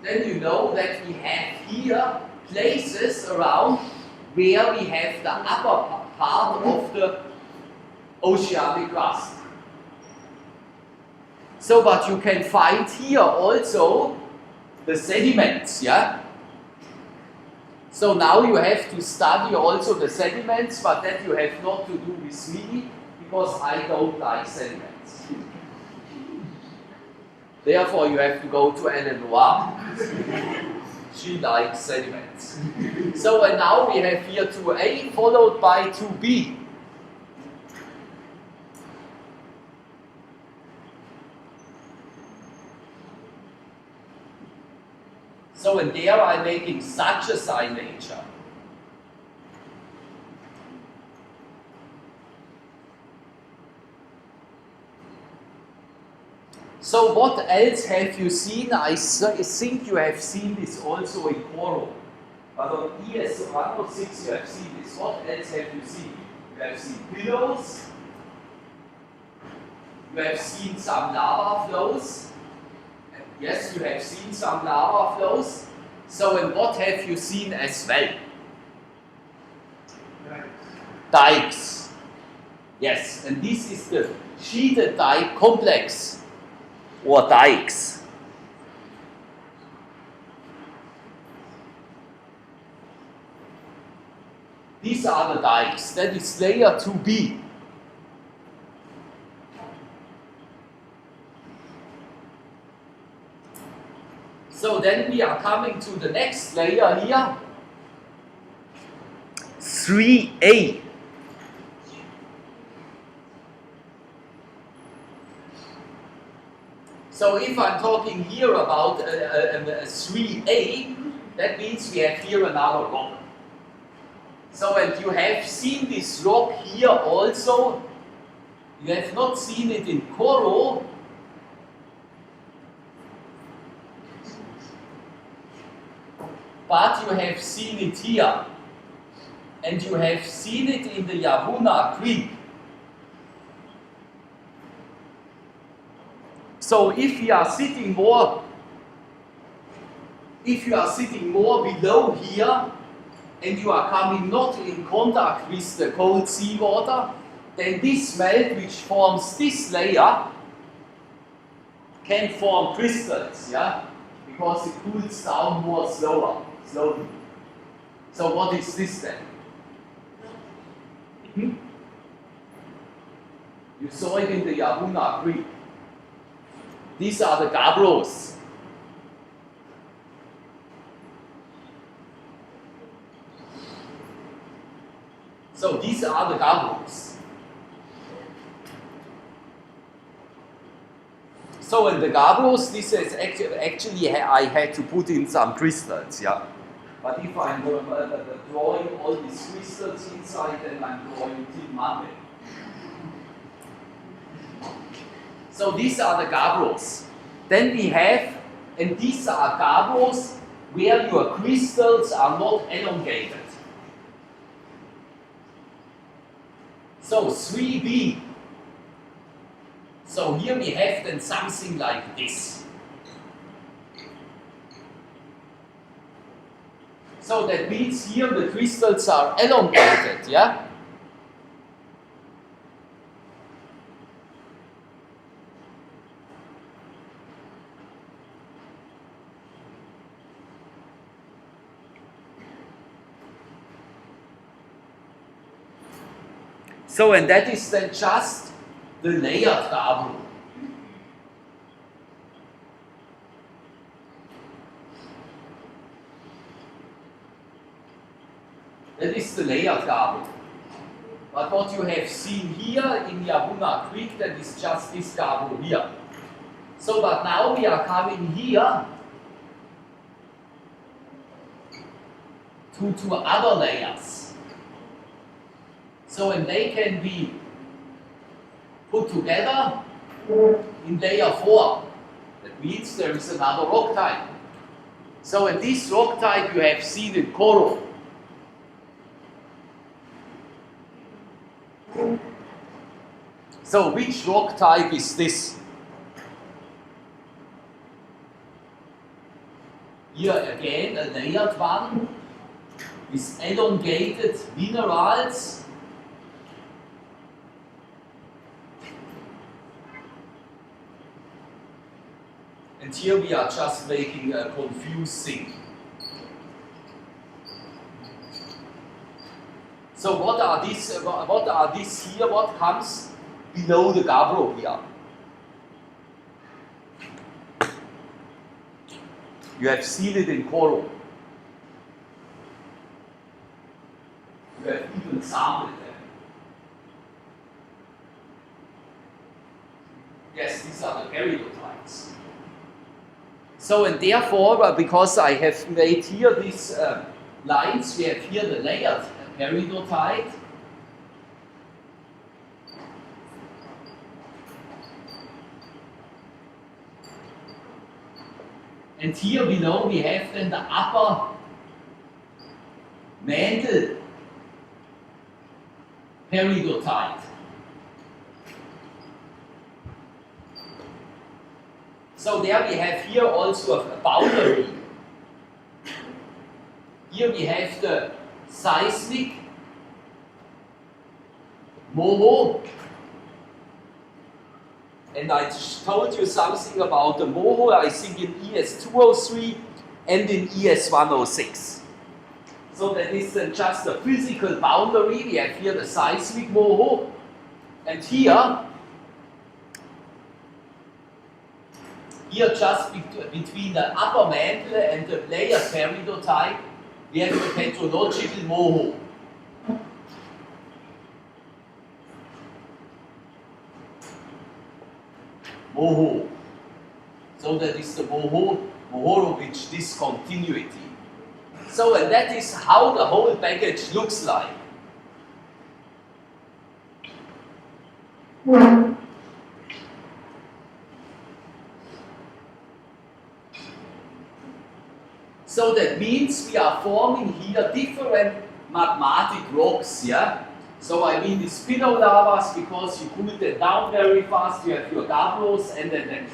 Then you know that we have here places around where we have the upper part of the oceanic crust. So, but you can find here also the sediments, yeah? So now you have to study also the sediments, but that you have not to do with me, because I don't like sediments. Therefore, you have to go to Eleanor. She likes sediments. So, and now we have here 2a followed by 2b. So, and there I'm making such a sign nature. So what else have you seen? I think you have seen this also in Coro. But on ES303 you have seen this. What else have you seen? You have seen pillows. You have seen some lava flows. Yes, you have seen some lava flows. So, and what have you seen as well? Dikes. Yes, and this is the sheeted dike complex. Or dikes. These are the dikes. That is layer 2b. So then we are coming to the next layer here. 3a. So if I'm talking here about 3a, that means we have here another rock. So, and you have seen this rock here also. You have not seen it in Coro. But you have seen it here. And you have seen it in the Yavuna Creek. So if you are sitting more below here, and you are coming not in contact with the cold seawater, then this melt which forms this layer can form crystals, yeah? Because it cools down more slowly. So what is this then? You saw it in the Yavuna Creek. These are the gabbros. So these are the gabbros. So in the gabbros, this is actually I had to put in some crystals, yeah. But if I'm drawing all these crystals inside, then I'm drawing tin marble. So these are the gabbros. Then we have, and these are gabbros where your crystals are not elongated. So 3b. So here we have then something like this. So that means here the crystals are elongated, yeah? So, and that is then just the layered gabbro. That is the layered gabbro. But what you have seen here in Yabuna Creek, that is just this gabbro here. So, but now we are coming here to other layers. So, and they can be put together in layer 4. That means there is another rock type. So, in this rock type you have seen in coral. So, which rock type is this? Here again, a layered one with elongated minerals. And here we are just making a confused thing. So what are these here? What comes below the gabbro here? You have seen it in coral. You have even sampled them. Yes, these are the peridotites. So, and therefore, because I have made here these lines, we have here the layered peridotite. And here below we have then the upper mantle peridotite. So there we have here also a boundary. Here we have the seismic moho. And I told you something about the moho, I think in ES303 and in ES106. So that is then just a physical boundary. We have here the seismic moho, and here just between the upper mantle and the layer peridotite, we have the petrological moho. Moho. So that is the Mohorovic discontinuity. So, and that is how the whole package looks like. So that means we are forming here different magmatic rocks, yeah? So I mean the spinolavas, because you cool them down very fast, you have your gabbros and then.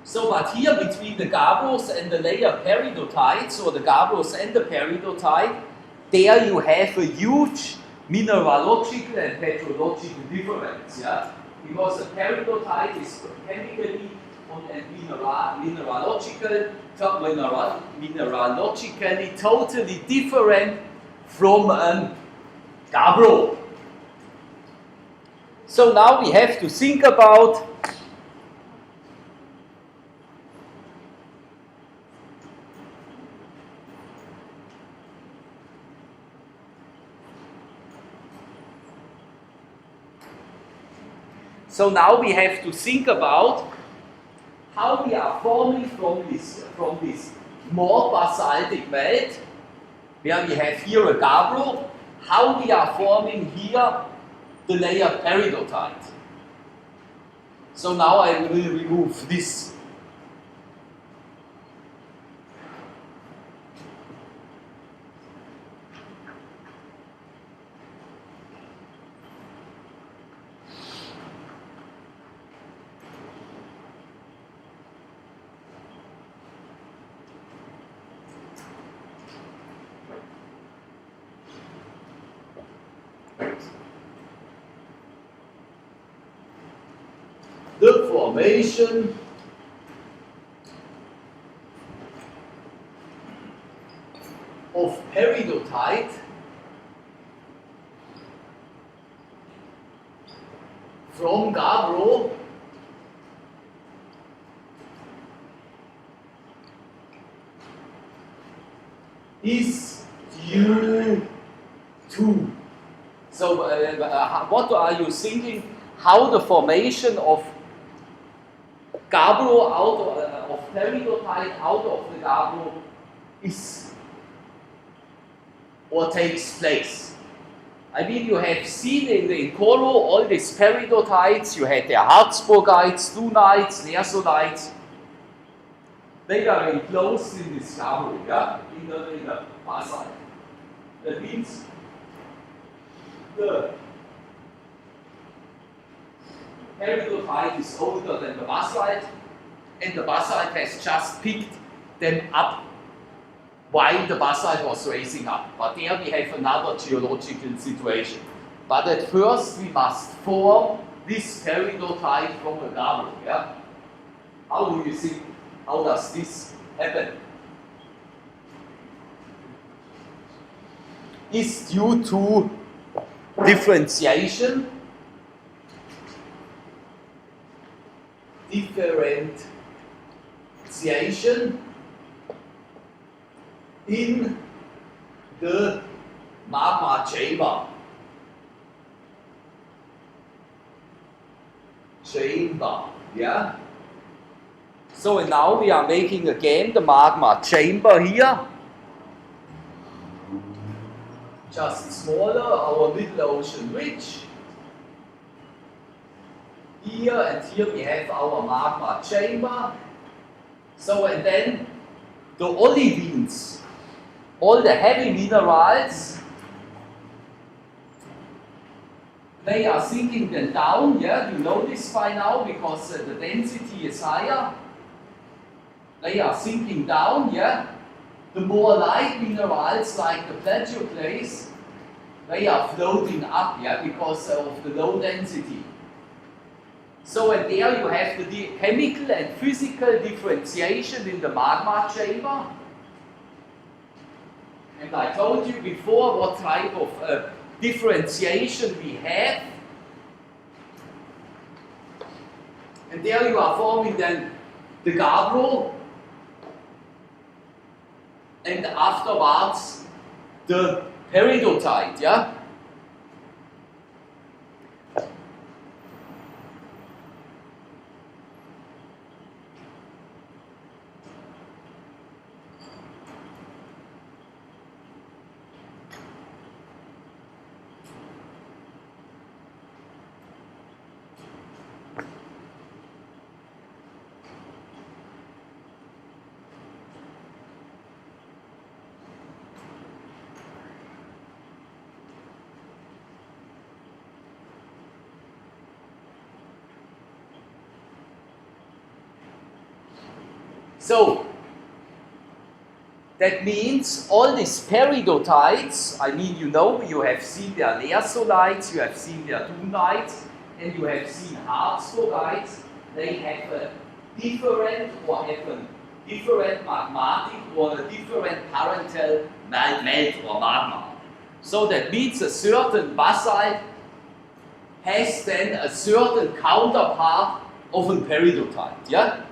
So, but here between the gabbros and the layer peridotites, or the gabbros and the peridotite, there you have a huge mineralogical and petrological difference, yeah? Because the peridotite is chemically and mineralogically totally different from a gabbro. So now we have to think about how we are forming from this more basaltic belt, where we have here a gabbro, how we are forming here the layer peridotite. So now I will remove this. The formation of peridotite from gabbro is So what are you thinking? How the formation of gabbro of peridotite out of the gabbro is or takes place? I mean, you have seen in Coro all these peridotites. You had their Harzburgites, Dunites, Nersolites. They are enclosed in this gabbro, yeah, in the basalt. That means the peridotite is older than the basalt, and the basalt has just picked them up while the basalt was raising up. But there we have another geological situation. But at first we must form this peridotite from a gabbro. Yeah? How do you think? How does this happen? Is due to differentiation. Differentiation in the magma chamber. Yeah. So and now we are making again the magma chamber here. Just smaller, our middle ocean ridge. Here and here we have our magma chamber. So and then the olivines, all the heavy minerals, they are sinking then down. Yeah, you know this by now because the density is higher. They are sinking down. Yeah, the more light minerals like the plagioclase, they are floating up. Yeah, because of the low density. So and there you have the chemical and physical differentiation in the magma chamber. And I told you before what type of differentiation we have. And there you are forming then the gabbro. And afterwards the peridotite, yeah? So, that means all these peridotites, I mean, you know, you have seen their nersolites, you have seen their dunites, and you have seen Harzburgites. They have a different or have a different magmatic or a different parental melt or magma. So that means a certain basalt has then a certain counterpart of a peridotite, yeah?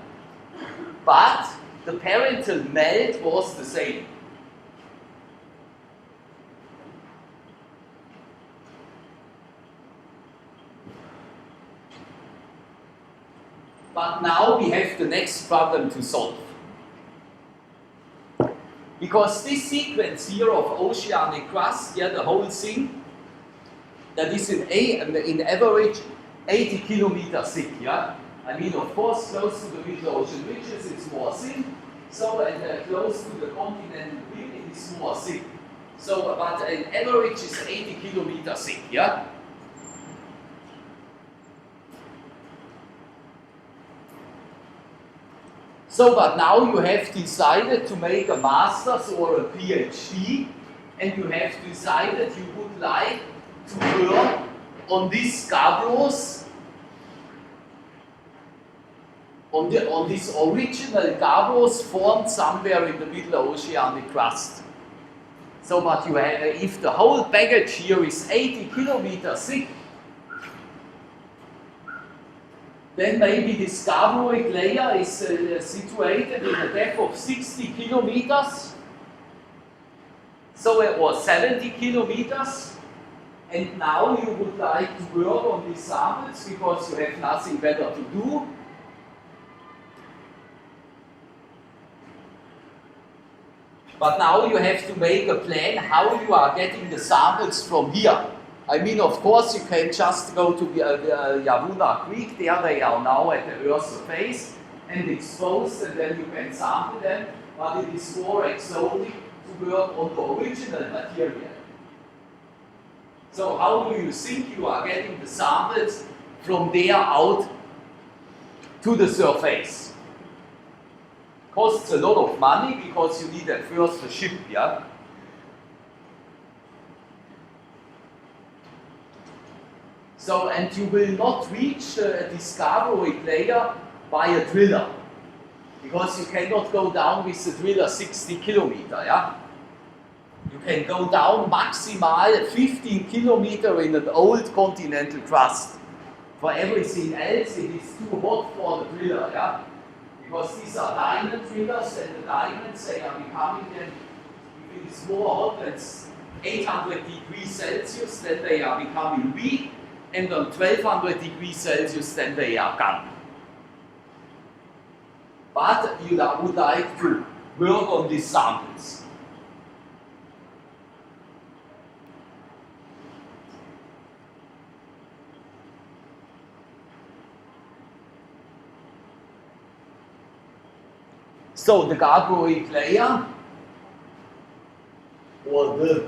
But the parental melt was the same. But now we have the next problem to solve. Because this sequence here of oceanic crust, yeah, the whole thing, that is in average 80 kilometers thick, yeah? I mean, of course, close to the middle ocean ridges it's more thin, so and close to the continental rim it is more thick. So, but an average is 80 kilometers thick, yeah? So, but now you have decided to make a master's or a PhD, and you have decided you would like to work on these gabbros, on these original gabbros formed somewhere in the middle oceanic crust. So, but you have, if the whole package here is 80 kilometers thick, then maybe this gabbroic layer is situated in a depth of 60 kilometers, so it was 70 kilometers, And now you would like to work on these samples because you have nothing better to do. But now you have to make a plan how you are getting the samples from here. I mean, of course, you can just go to Yavuna Creek. There they are now at the Earth's surface and exposed, and then you can sample them. But it is more exotic to work on the original material. So how do you think you are getting the samples from there out to the surface? Costs a lot of money because you need at first a ship, yeah? So, and you will not reach a discovery layer by a driller, because you cannot go down with the driller 60 kilometer, yeah? You can go down maximal 15 kilometer in an old continental crust. For everything else, it is too hot for the driller, yeah? Because these are diamond drillers, and the diamonds, they are becoming then, if it is more hot than 800 degrees Celsius, then they are becoming weak, and on 1200 degrees Celsius, then they are gone. But you would like to work on these samples. So the gabbroic layer, or the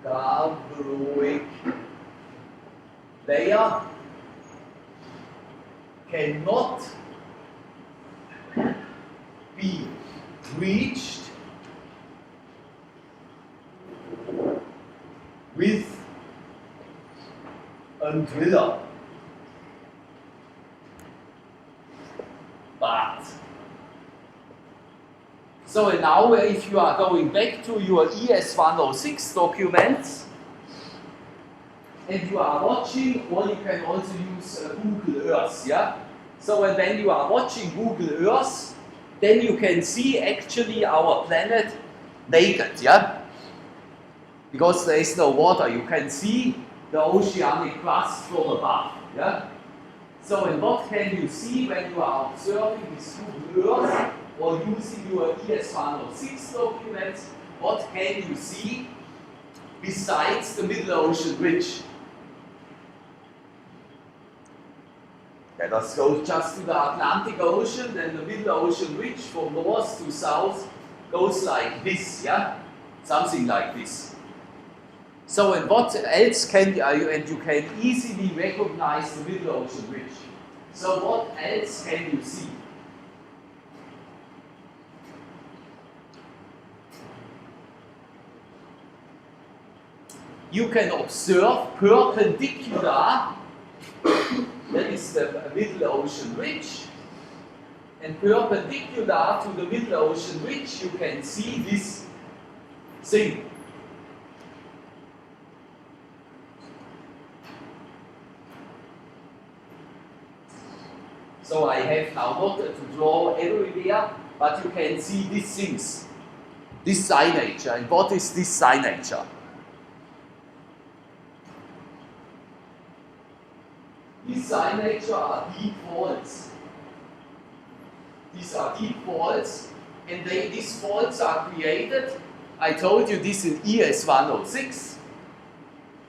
gabbroic layer, cannot be reached with a driller. But so now if you are going back to your ES303 documents and you are watching, or you can also use Google Earth, yeah? So when you are watching Google Earth, then you can see actually our planet naked, yeah? Because there is no water, you can see the oceanic crust from above, yeah? So, and what can you see when you are observing this Google Earth or using your ES306 documents? What can you see besides the Middle Ocean Ridge? Let us go just to the Atlantic Ocean, then the Middle Ocean Ridge from north to south goes like this, yeah? Something like this. So, and what else can you, and you can easily recognize the Middle Ocean Ridge. So, what else can you see? You can observe perpendicular, that is the Middle Ocean Ridge, and perpendicular to the Middle Ocean Ridge, you can see this thing. So I have now not to draw everywhere, but you can see these things, this signature. And what is this signature? These signature are deep faults. These are deep faults, and these faults are created. I told you this in ES306.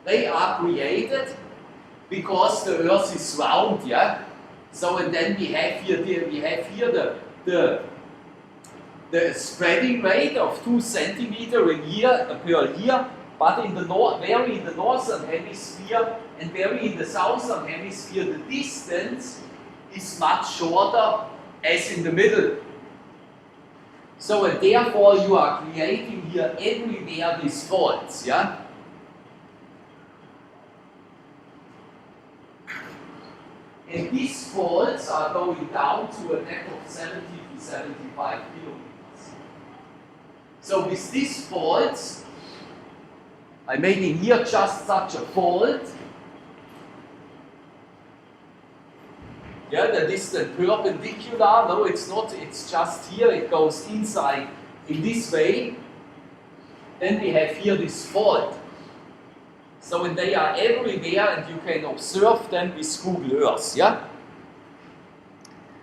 They are created because the Earth is round, yeah. So, and then we have here the spreading rate of 2 centimeters a year per year, but in the very in the northern hemisphere and very in the southern hemisphere, the distance is much shorter as in the middle. So, and therefore you are creating here everywhere these faults, yeah. And these faults are going down to a depth of 70 to 75 kilometers. So with these faults, I'm making here just such a fault. Yeah, that is the perpendicular. No, it's not. It's just here. It goes inside in this way. then we have here this fault. So when they are everywhere and you can observe them with Google Earth, yeah?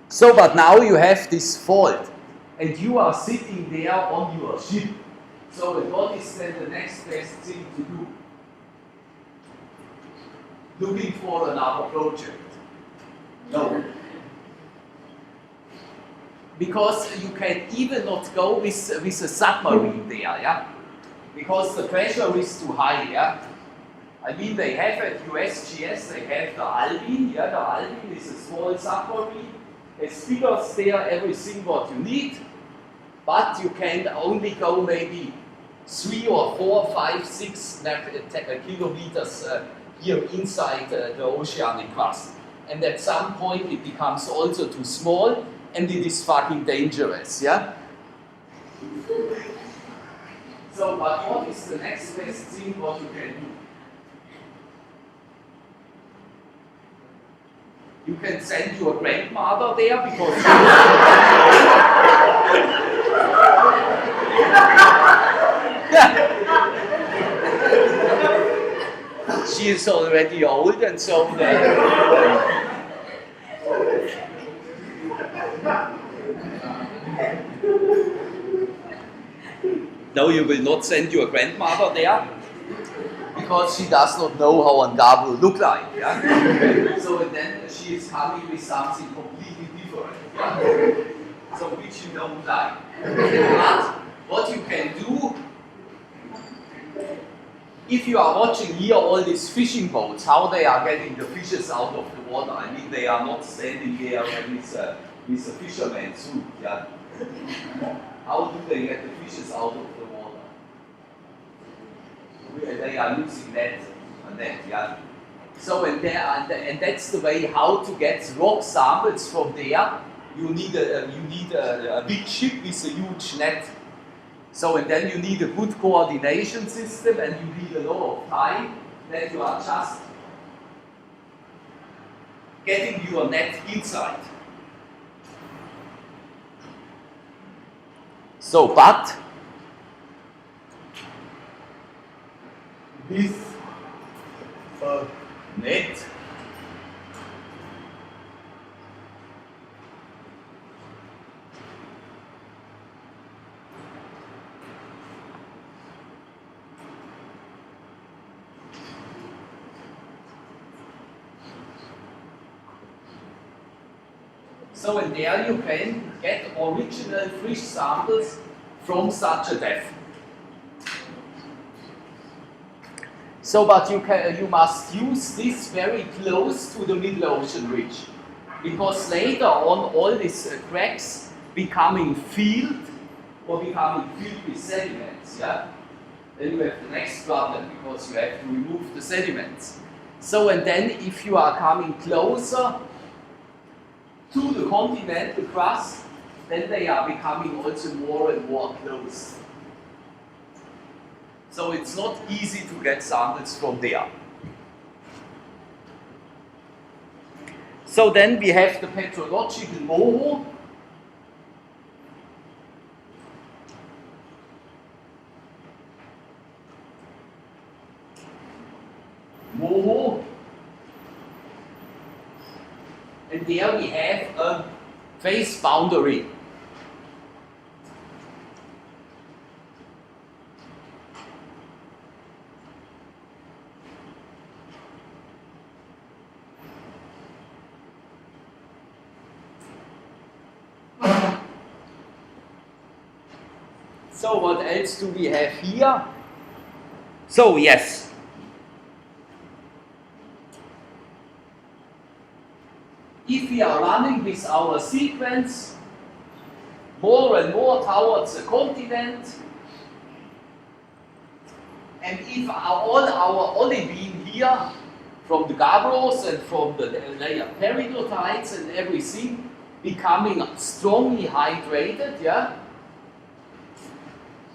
So, but now you have this fault and you are sitting there on your ship. So what is then the next best thing to do? Looking for another project. No. Because you can even not go with a submarine there, yeah? Because the pressure is too high, yeah? I mean, they have at USGS, they have the Alvin, yeah? The Alvin is a small submarine. It figures there everything what you need, but you can only go maybe 3 or 4, 5, 6 kilometers here inside the oceanic crust. And at some point it becomes also too small and it is fucking dangerous, yeah? So, but what is the next best thing what you can do? You can send your grandmother there because she is already old and so no, you will not send your grandmother there because she does not know how a garb will look like. Yeah? So and then she is coming with something completely different. Yeah? So which you don't like. But what you can do, if you are watching here all these fishing boats, how they are getting the fishes out of the water. I mean, they are not standing there with a fisherman's suit. Yeah? How do they get the fishes out of the water? They are using net, yeah. So and that's the way how to get rock samples from there. You need a big ship with a huge net. So and then you need a good coordination system and you need a lot of time that you are just getting your net inside. So, but this net so and there you can get original fish samples from such a depth. So, but you must use this very close to the middle ocean ridge, because later on all these cracks becoming filled with sediments. Yeah, then you have the next problem because you have to remove the sediments. So, and then if you are coming closer to the continental crust, then they are becoming also more and more close. So it's not easy to get samples from there. So then we have the petrological moho. And there we have a phase boundary. So what else do we have here? So yes, if we are running with our sequence more and more towards the continent, and if all our olivine here from the gabbros and from the layer peridotites and everything becoming strongly hydrated, yeah.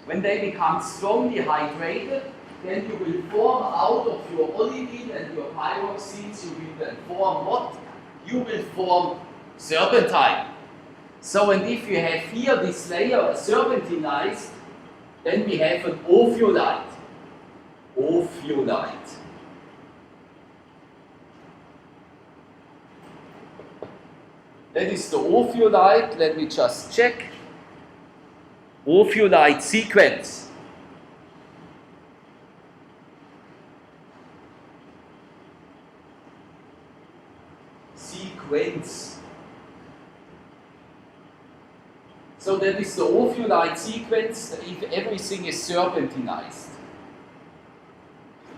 When they become strongly hydrated, then you will form out of your olivine and your pyroxenes, you will then form what? You will form serpentine. So, and if you have here this layer serpentinized, Then we have an ophiolite. Ophiolite. That is the ophiolite. Let me just check. Ophiolite sequence. So that is the ophiolite sequence if everything is serpentinized.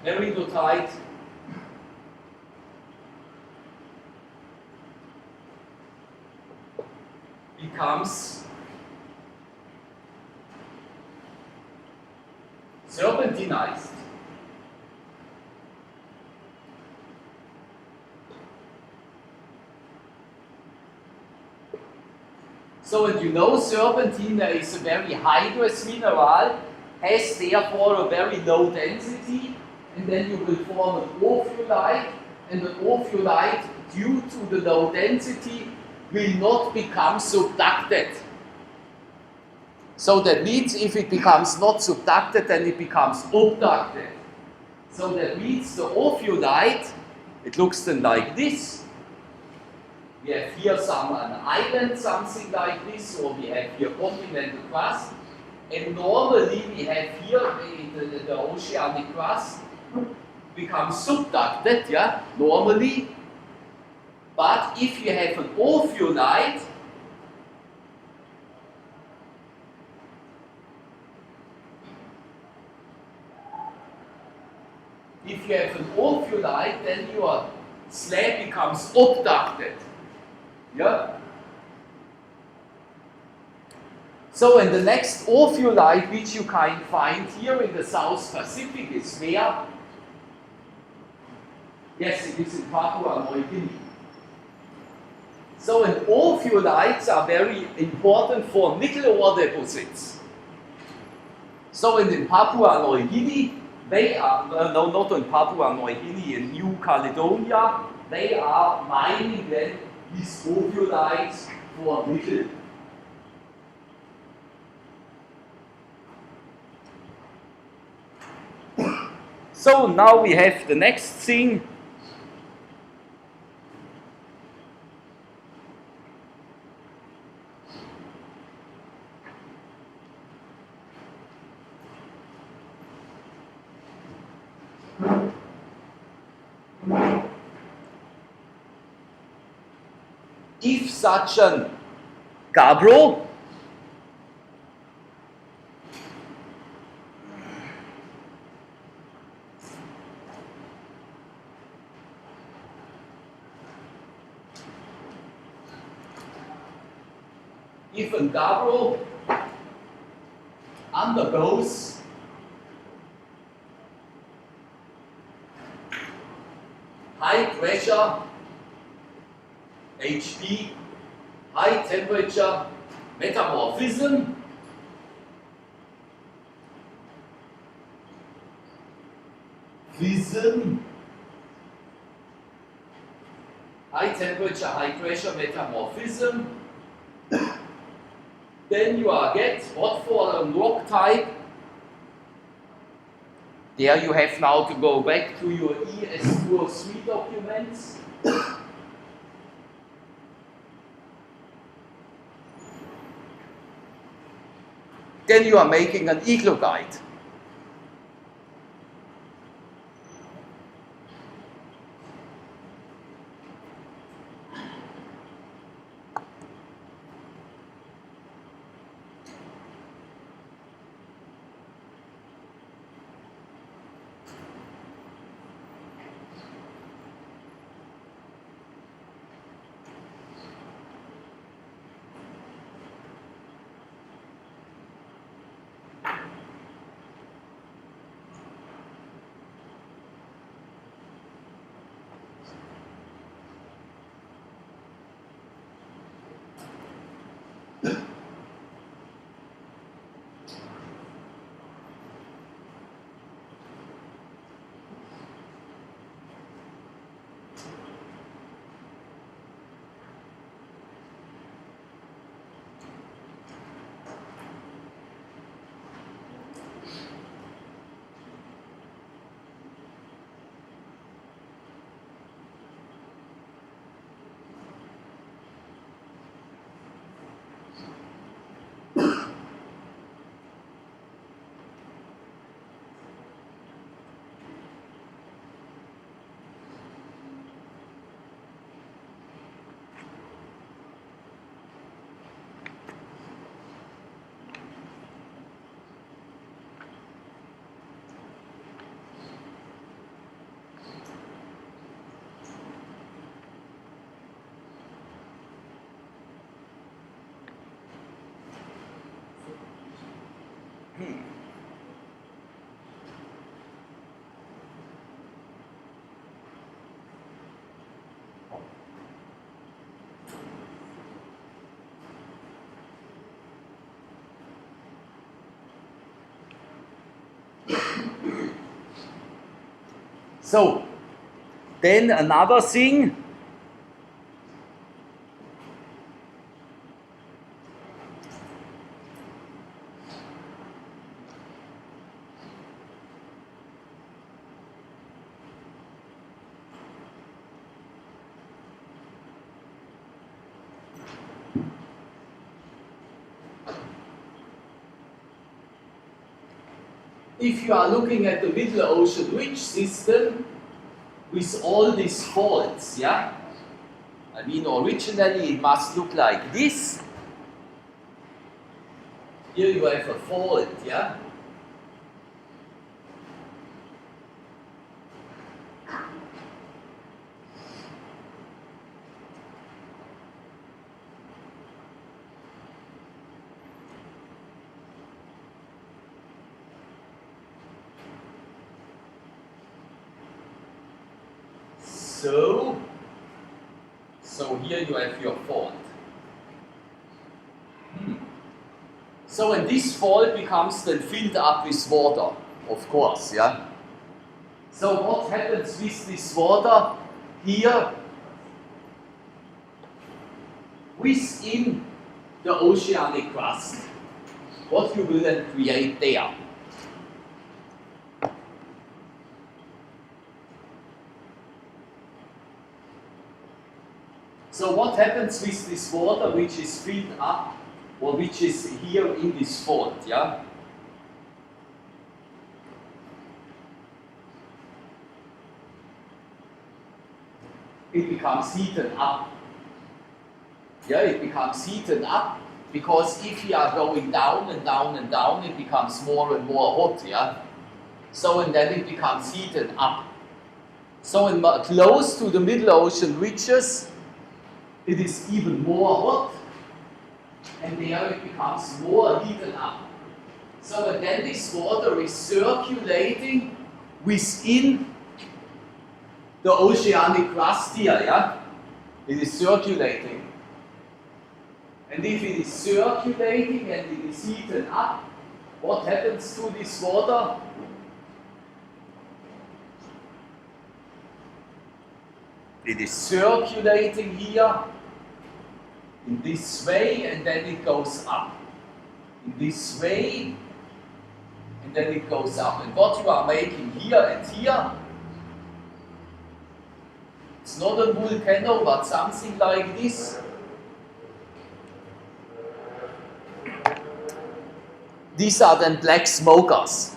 Peridotite becomes serpentinized. So, and you know serpentine is a very hydrous mineral, has therefore a very low density, and then you will form an ophiolite, and an ophiolite, due to the low density, will not become subducted. So that means if it becomes not subducted, then it becomes abducted. So that means the ophiolite, it looks then like this. We have here an island, something like this, or we have here continental crust. And normally we have here the oceanic crust becomes subducted, yeah, normally. But if you have an ophiolite, then your slab becomes abducted. Yeah. So, and the next ophiolite which you can find here in the South Pacific is where? Yes, it is in Papua New Guinea. So, and ophiolites are very important for nickel ore deposits. So, and in Papua New Guinea, they are, no, not in Papua New Guinea, in New Caledonia, they are mining then these ophiolites for nickel. So now we have the next thing. If such an gabbro undergoes high pressure HT, high temperature metamorphism, high temperature, high pressure metamorphism, then you get what for a rock type? There you have now to go back to your ES303 documents. Then you are making an eclogite. So, then another thing, if you are looking at the Middle Ocean ridge system with all these faults, yeah? I mean, originally it must look like this. Here you have a fault, yeah? So here you have your fault. So and this fault becomes then filled up with water, of course, yeah? So what happens with this water here within the oceanic crust? What you will then create there? So what happens with this water which is filled up or which is here in this fault, yeah? It becomes heated up. Yeah, it becomes heated up because if we are going down and down and down, it becomes more and more hot, yeah? So and then it becomes heated up. So in close to the Middle Ocean ridges, it is even more hot, and there it becomes more heated up. So and then this water is circulating within the oceanic crust here, yeah? It is circulating. And if it is circulating and it is heated up, what happens to this water? It is circulating here in this way, and then it goes up. In this way, and then it goes up. And what you are making here and here, it's not a volcano, but something like this. These are then black smokers.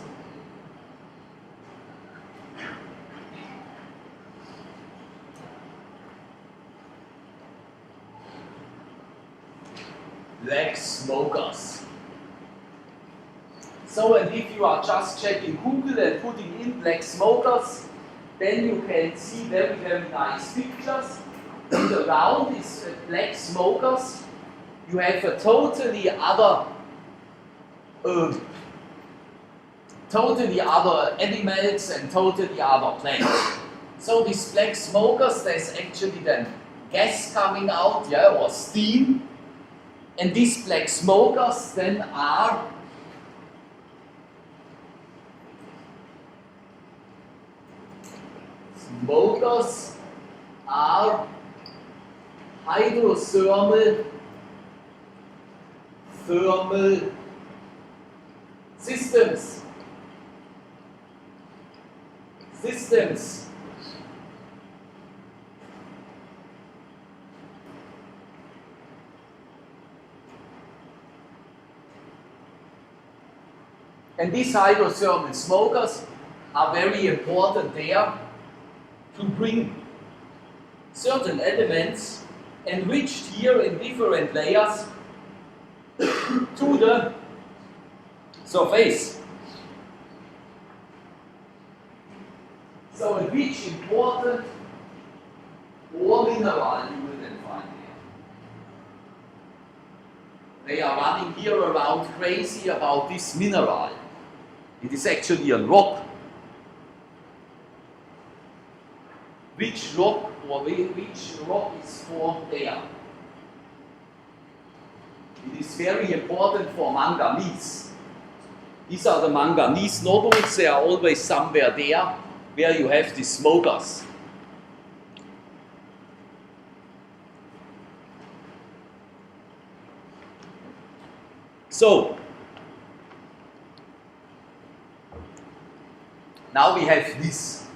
Black smokers. So, and if you are just checking Google and putting in black smokers, then you can see very, very nice pictures. And around these black smokers, you have a totally other animals and totally other plants. So these black smokers, there's actually then gas coming out, yeah, or steam. And these black smokers then are hydrothermal thermal systems. And these hydrothermal smokers are very important there to bring certain elements enriched here in different layers to the surface. So a which important ore mineral you will then find here. They are running here around crazy about this mineral. It is actually a rock. Which rock or which rock is formed there? It is very important for manganese. These are the manganese nodules. They are always somewhere there where you have the smokers. So, now we have this.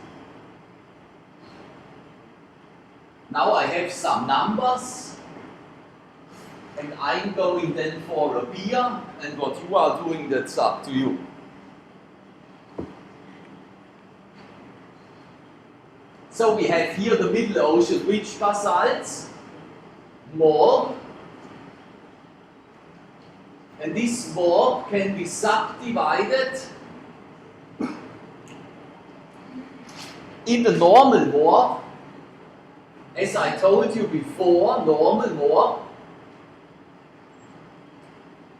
Now I have some numbers, and I'm going then for a beer, and what you are doing, that's up to you. So we have here the Middle Ocean ridge basalts, more, and this more can be subdivided in the normal more. As I told you before, normal more,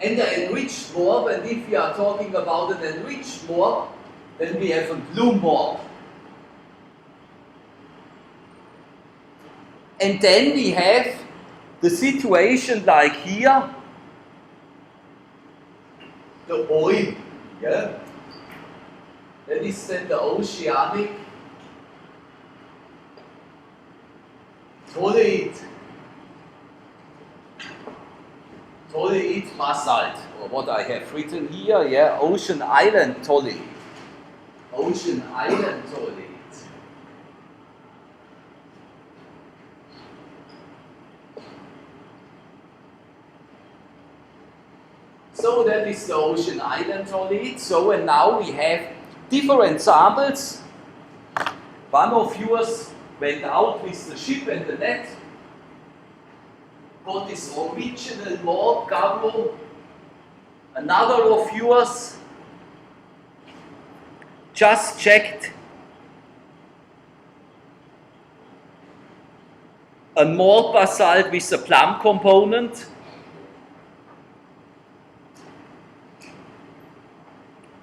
and the enriched more, and if we are talking about an enriched more, then we have a blue more. And then we have the situation like here, the oil, yeah? That is then the oceanic tolate basalt, or what I have written here, yeah, ocean island tolate. Ocean island tolate. So that is the ocean island tolate. So, and now we have different samples. One of yours went out with the ship and the net, got this original more Garo. Another of yours just checked a more basalt with a plum component.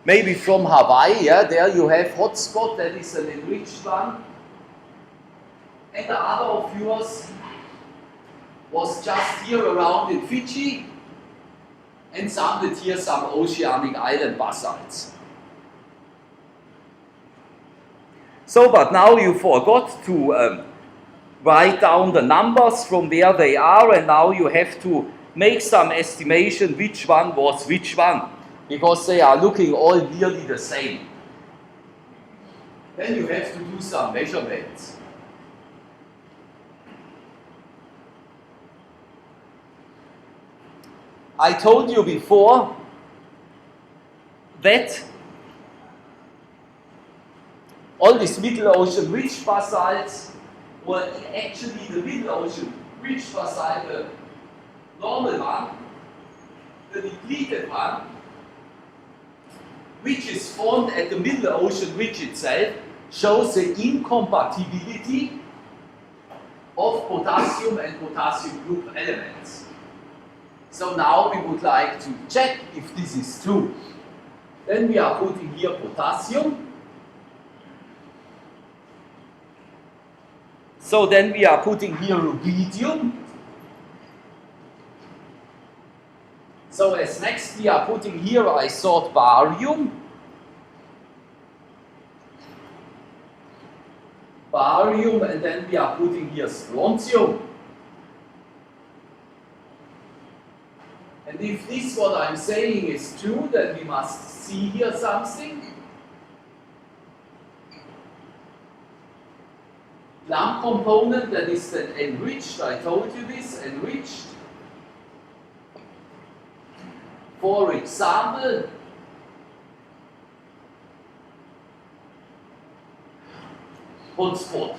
Maybe from Hawaii, yeah, there you have hotspot, that is an enriched one. And the other of yours was just here around in Fiji and sampled here some oceanic island basalts. So, but now you forgot to write down the numbers from where they are, and now you have to make some estimation which one was which one, because they are looking all nearly the same. Then you have to do some measurements. I told you before that all these Middle Ocean ridge basalts were actually the Middle Ocean ridge basalt, the normal one, the depleted one, which is formed at the Middle Ocean ridge itself, shows the incompatibility of potassium and potassium group elements. So now we would like to check if this is true. Then we are putting here potassium. So then we are putting here rubidium. So as next we are putting here, I thought barium. Barium, and then we are putting here strontium. And if this what I'm saying is true, then we must see here something. Plum component, that is then enriched, I told you this, enriched. For example, hotspot.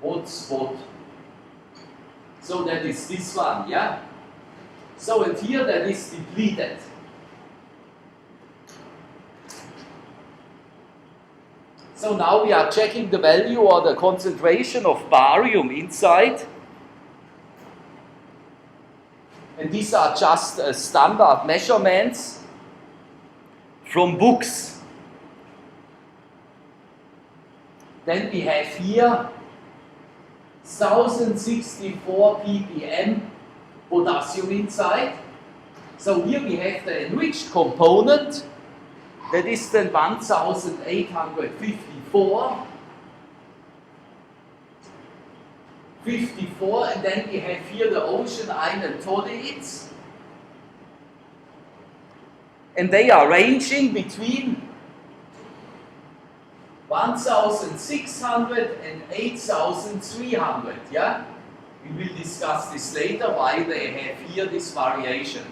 Hotspot. So that is this one, yeah? So and here that is depleted. So now we are checking the value or the concentration of barium inside. And these are just standard measurements from books. Then we have here 1064 ppm potassium inside. So here we have the enriched component, That is then 1854. 54, and then we have here the ocean island tollids. And they are ranging between 1,600 and 8,300, yeah? We will discuss this later, why they have here this variation.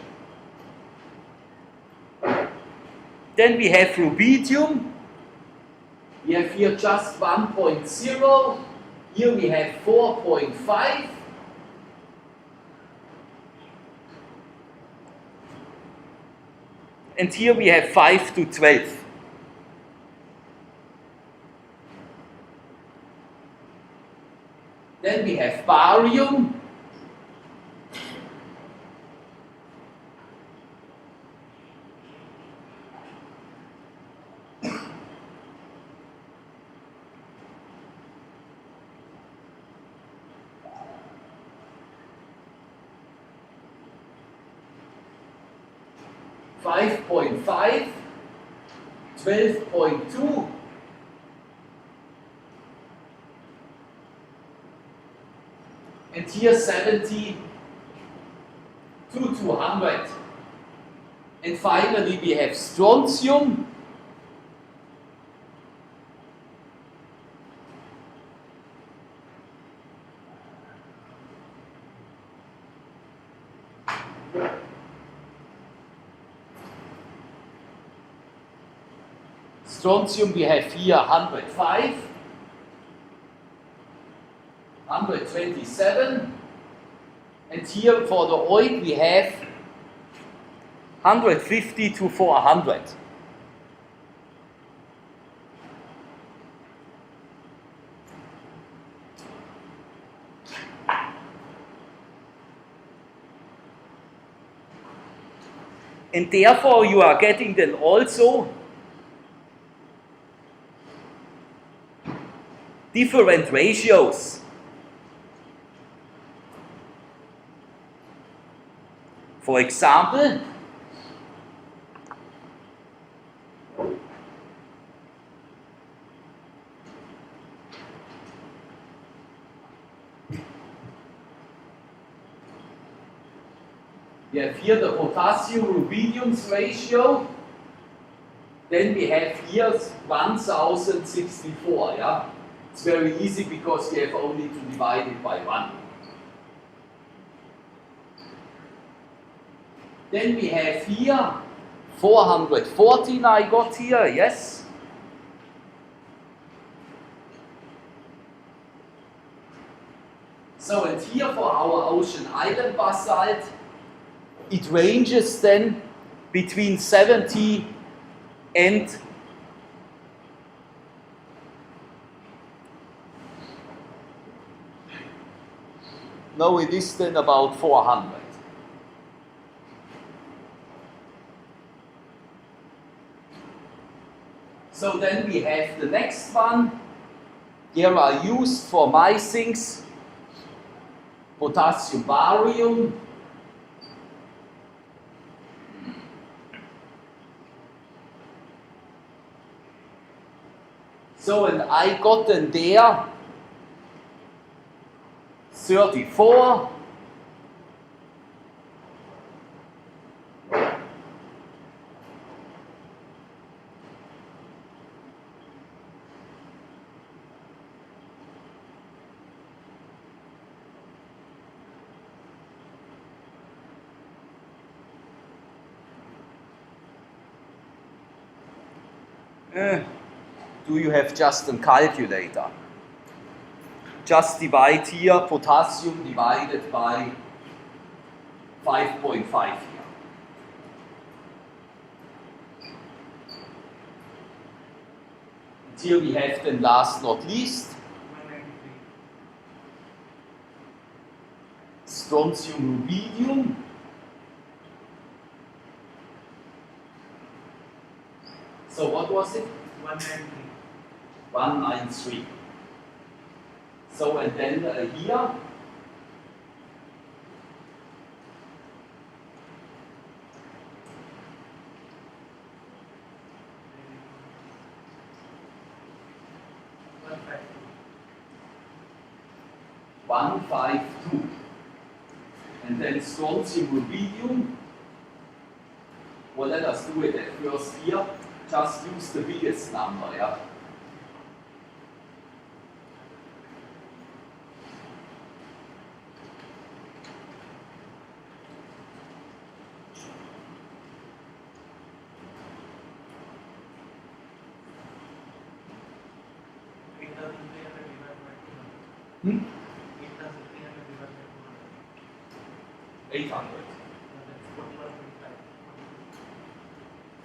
Then we have rubidium. We have here just 1.0. Here we have 4.5. And here we have 5 to 12. Then we have barium. .5, 12.2, and here 70 to 200. And finally we have strontium. Strontium we have here 105, 127, and here for the oil we have 150 to 400. And therefore you are getting then also different ratios. For example, we have here the potassium-rubidium ratio. Then we have here 1064. Yeah? It's very easy because we have only to divide it by 1. Then we have here 414 I got here, yes. So and here for our ocean island basalt, it ranges then between 70 and no, it is then about 400. So then we have the next one. Here are used for my things potassium barium. So and I got then there 34. Do you have just a calculator? Just divide here potassium divided by 5.5 here. And here we have then last not least strontium rubidium. So what was it? 193. 193. So and then here 152. And then strontium rubidium. Well, let us do it at first here. Just use the biggest number, yeah. Hmm? 800.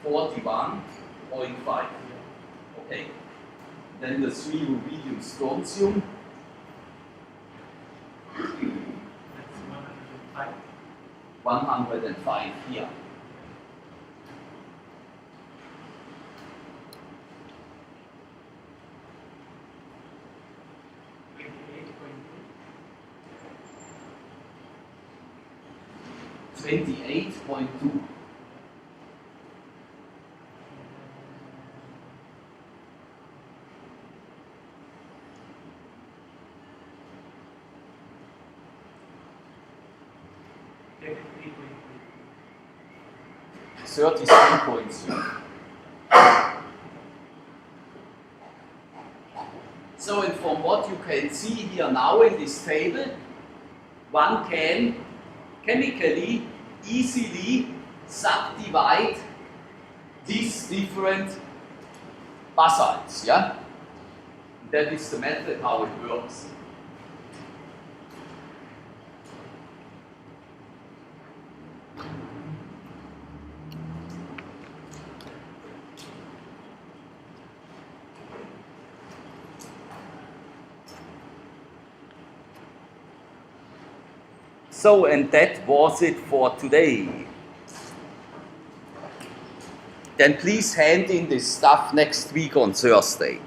41.5. Okay. Then the 3 rubidium strontium. 105 here. $28.2. $33.3. So, and from what you can see here now in this table, one can chemically easily subdivide these different basalts, yeah? That is the method how it works. So, and that was it for today. Then please hand in this stuff next week on Thursday.